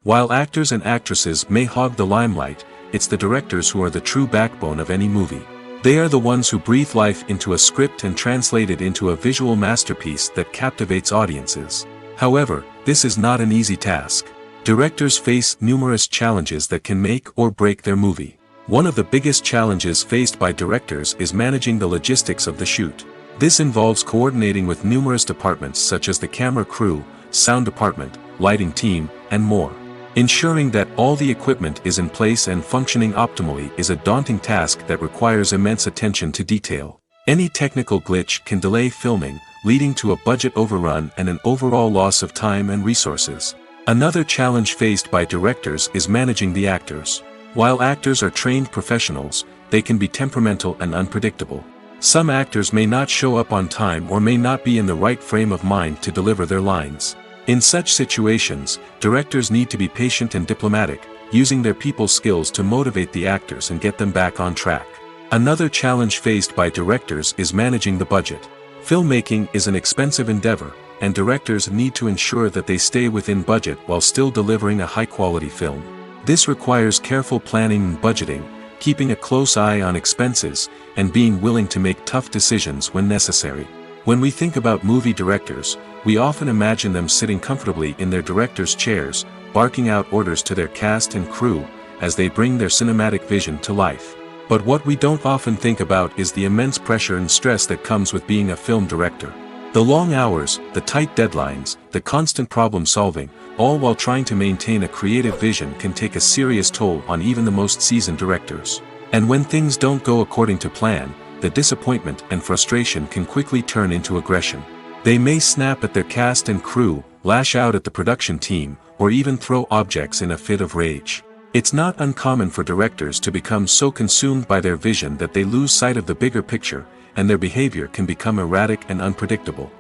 While actors and actresses may hog the limelight, it's the directors who are the true backbone of any movie. They are the ones who breathe life into a script and translate it into a visual masterpiece that captivates audiences. However, this is not an easy task. Directors face numerous challenges that can make or break their movie. One of the biggest challenges faced by directors is managing the logistics of the shoot. This involves coordinating with numerous departments such as the camera crew, sound department, lighting team, and more. Ensuring that all the equipment is in place and functioning optimally is a daunting task that requires immense attention to detail. Any technical glitch can delay filming, leading to a budget overrun and an overall loss of time and resources. Another challenge faced by directors is managing the actors. While actors are trained professionals, they can be temperamental and unpredictable. Some actors may not show up on time or may not be in the right frame of mind to deliver their lines. In such situations, directors need to be patient and diplomatic, using their people skills to motivate the actors and get them back on track. Another challenge faced by directors is managing the budget. Filmmaking is an expensive endeavor, and directors need to ensure that they stay within budget while still delivering a high-quality film. This requires careful planning and budgeting, keeping a close eye on expenses, and being willing to make tough decisions when necessary. When we think about movie directors, we often imagine them sitting comfortably in their director's chairs, barking out orders to their cast and crew, as they bring their cinematic vision to life. But what we don't often think about is the immense pressure and stress that comes with being a film director. The long hours, the tight deadlines, the constant problem solving, all while trying to maintain a creative vision can take a serious toll on even the most seasoned directors. And when things don't go according to plan, the disappointment and frustration can quickly turn into aggression. They may snap at their cast and crew, lash out at the production team, or even throw objects in a fit of rage. It's not uncommon for directors to become so consumed by their vision that they lose sight of the bigger picture, and their behavior can become erratic and unpredictable.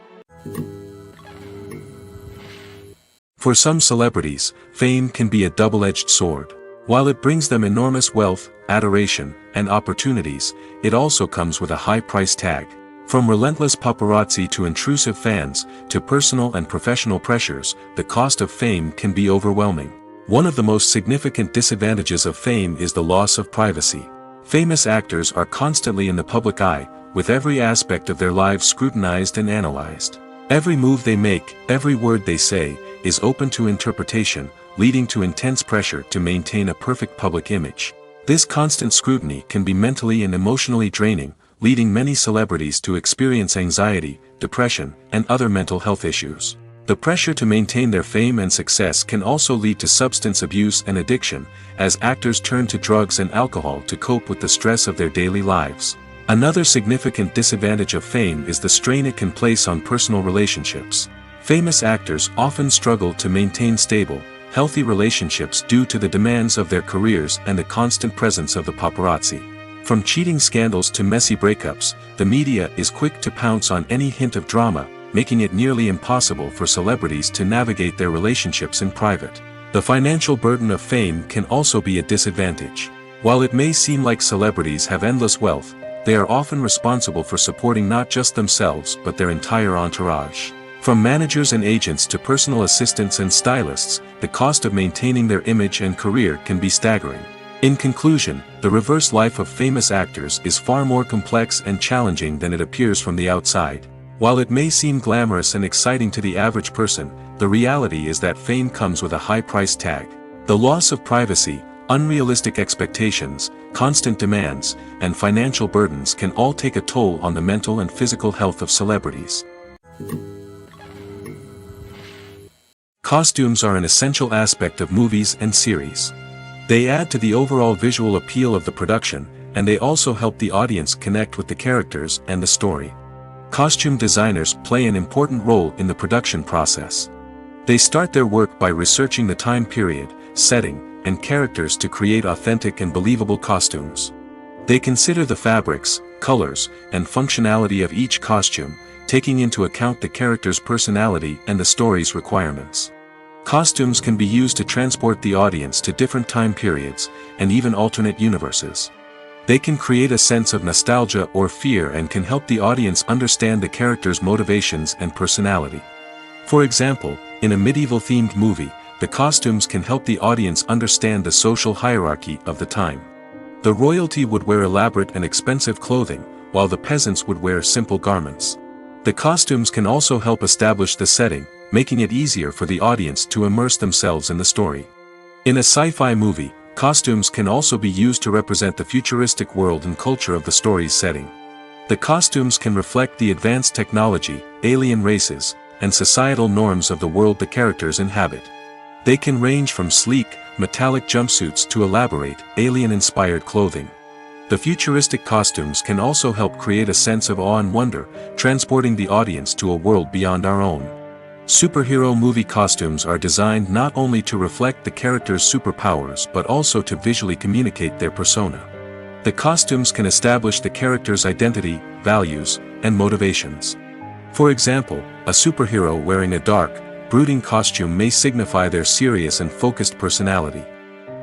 For some celebrities, fame can be a double-edged sword. While it brings them enormous wealth, adoration, and opportunities, it also comes with a high price tag. From relentless paparazzi to intrusive fans, to personal and professional pressures, the cost of fame can be overwhelming. One of the most significant disadvantages of fame is the loss of privacy. Famous actors are constantly in the public eye, with every aspect of their lives scrutinized and analyzed. Every move they make, every word they say, is open to interpretation, leading to intense pressure to maintain a perfect public image. This constant scrutiny can be mentally and emotionally draining, leading many celebrities to experience anxiety, depression, and other mental health issues. The pressure to maintain their fame and success can also lead to substance abuse and addiction, as actors turn to drugs and alcohol to cope with the stress of their daily lives. Another significant disadvantage of fame is the strain it can place on personal relationships. Famous actors often struggle to maintain stable, healthy relationships due to the demands of their careers and the constant presence of the paparazzi. From cheating scandals to messy breakups, the media is quick to pounce on any hint of drama, making it nearly impossible for celebrities to navigate their relationships in private. The financial burden of fame can also be a disadvantage. While it may seem like celebrities have endless wealth, they are often responsible for supporting not just themselves but their entire entourage. From managers and agents to personal assistants and stylists, the cost of maintaining their image and career can be staggering. In conclusion, the reverse life of famous actors is far more complex and challenging than it appears from the outside. While it may seem glamorous and exciting to the average person, the reality is that fame comes with a high price tag. The loss of privacy, unrealistic expectations, constant demands, and financial burdens can all take a toll on the mental and physical health of celebrities. Costumes are an essential aspect of movies and series. They add to the overall visual appeal of the production, and they also help the audience connect with the characters and the story. Costume designers play an important role in the production process. They start their work by researching the time period, setting, and characters to create authentic and believable costumes. They consider the fabrics, colors, and functionality of each costume, taking into account the character's personality and the story's requirements. Costumes can be used to transport the audience to different time periods, and even alternate universes. They can create a sense of nostalgia or fear and can help the audience understand the character's motivations and personality. For example, in a medieval-themed movie, the costumes can help the audience understand the social hierarchy of the time. The royalty would wear elaborate and expensive clothing, while the peasants would wear simple garments. The costumes can also help establish the setting, making it easier for the audience to immerse themselves in the story. In a sci-fi movie, costumes can also be used to represent the futuristic world and culture of the story's setting. The costumes can reflect the advanced technology, alien races, and societal norms of the world the characters inhabit. They can range from sleek, metallic jumpsuits to elaborate, alien-inspired clothing. The futuristic costumes can also help create a sense of awe and wonder, transporting the audience to a world beyond our own. Superhero movie costumes are designed not only to reflect the character's superpowers but also to visually communicate their persona. The costumes can establish the character's identity, values, and motivations. For example, a superhero wearing a dark, brooding costume may signify their serious and focused personality.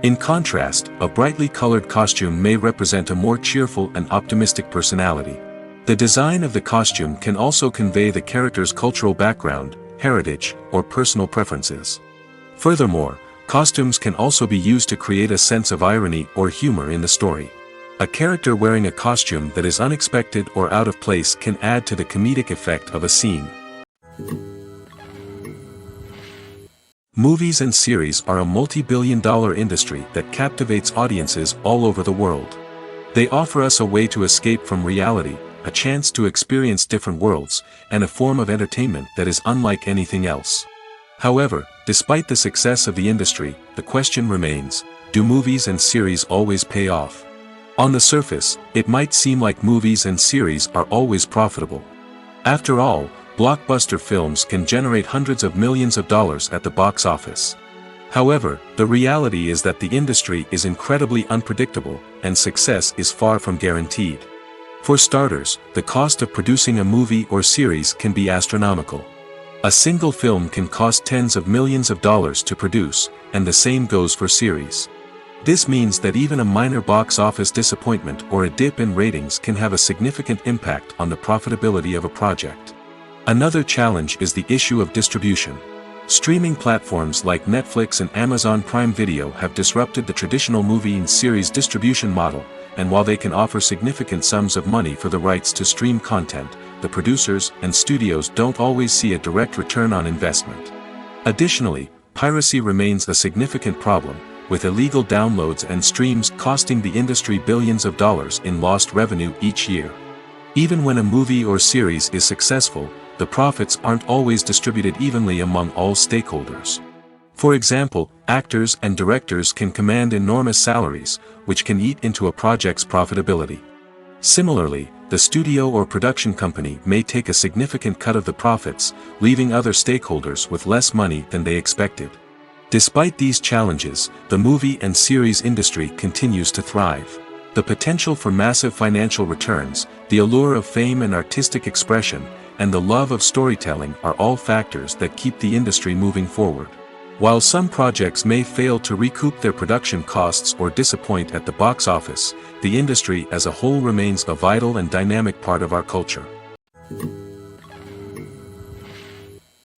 In contrast, a brightly colored costume may represent a more cheerful and optimistic personality. The design of the costume can also convey the character's cultural background, heritage, or personal preferences. Furthermore, costumes can also be used to create a sense of irony or humor in the story. A character wearing a costume that is unexpected or out of place can add to the comedic effect of a scene. Movies and series are a multi-billion-dollar industry that captivates audiences all over the world. They offer us a way to escape from reality, a chance to experience different worlds, and a form of entertainment that is unlike anything else. However, despite the success of the industry, the question remains, do movies and series always pay off? On the surface, it might seem like movies and series are always profitable. After all, blockbuster films can generate hundreds of millions of dollars at the box office. However, the reality is that the industry is incredibly unpredictable, and success is far from guaranteed. For starters, the cost of producing a movie or series can be astronomical. A single film can cost tens of millions of dollars to produce, and the same goes for series. This means that even a minor box office disappointment or a dip in ratings can have a significant impact on the profitability of a project. Another challenge is the issue of distribution. Streaming platforms like Netflix and Amazon Prime Video have disrupted the traditional movie and series distribution model, and while they can offer significant sums of money for the rights to stream content, the producers and studios don't always see a direct return on investment. Additionally, piracy remains a significant problem, with illegal downloads and streams costing the industry billions of dollars in lost revenue each year. Even when a movie or series is successful, the profits aren't always distributed evenly among all stakeholders. For example, actors and directors can command enormous salaries, which can eat into a project's profitability. Similarly, the studio or production company may take a significant cut of the profits, leaving other stakeholders with less money than they expected. Despite these challenges, the movie and series industry continues to thrive. The potential for massive financial returns, the allure of fame and artistic expression, and the love of storytelling are all factors that keep the industry moving forward. While some projects may fail to recoup their production costs or disappoint at the box office, the industry as a whole remains a vital and dynamic part of our culture.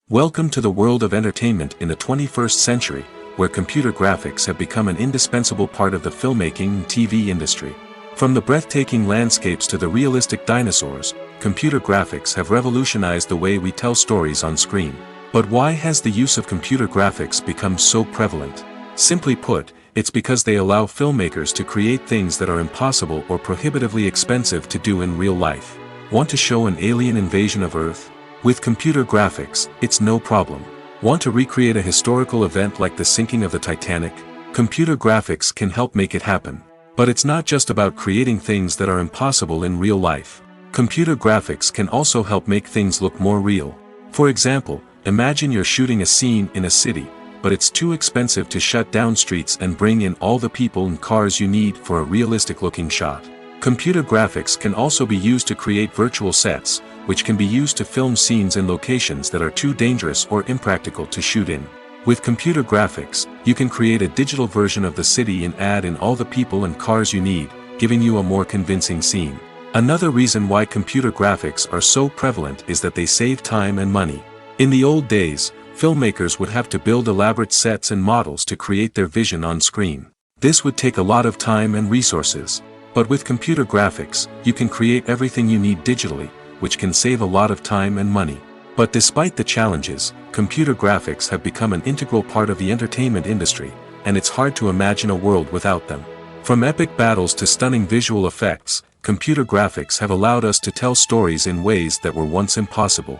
Welcome to the world of entertainment in the 21st century, where computer graphics have become an indispensable part of the filmmaking and TV industry. From the breathtaking landscapes to the realistic dinosaurs, computer graphics have revolutionized the way we tell stories on screen. But why has the use of computer graphics become so prevalent? Simply put, it's because they allow filmmakers to create things that are impossible or prohibitively expensive to do in real life. Want to show an alien invasion of Earth? With computer graphics, it's no problem. Want to recreate a historical event like the sinking of the Titanic? Computer graphics can help make it happen. But it's not just about creating things that are impossible in real life. Computer graphics can also help make things look more real. For example, imagine you're shooting a scene in a city, but it's too expensive to shut down streets and bring in all the people and cars you need for a realistic-looking shot. Computer graphics can also be used to create virtual sets, which can be used to film scenes in locations that are too dangerous or impractical to shoot in. With computer graphics, you can create a digital version of the city and add in all the people and cars you need, giving you a more convincing scene. Another reason why computer graphics are so prevalent is that they save time and money. In the old days, filmmakers would have to build elaborate sets and models to create their vision on screen. This would take a lot of time and resources. But with computer graphics, you can create everything you need digitally, which can save a lot of time and money. But despite the challenges, computer graphics have become an integral part of the entertainment industry, and it's hard to imagine a world without them. From epic battles to stunning visual effects, computer graphics have allowed us to tell stories in ways that were once impossible.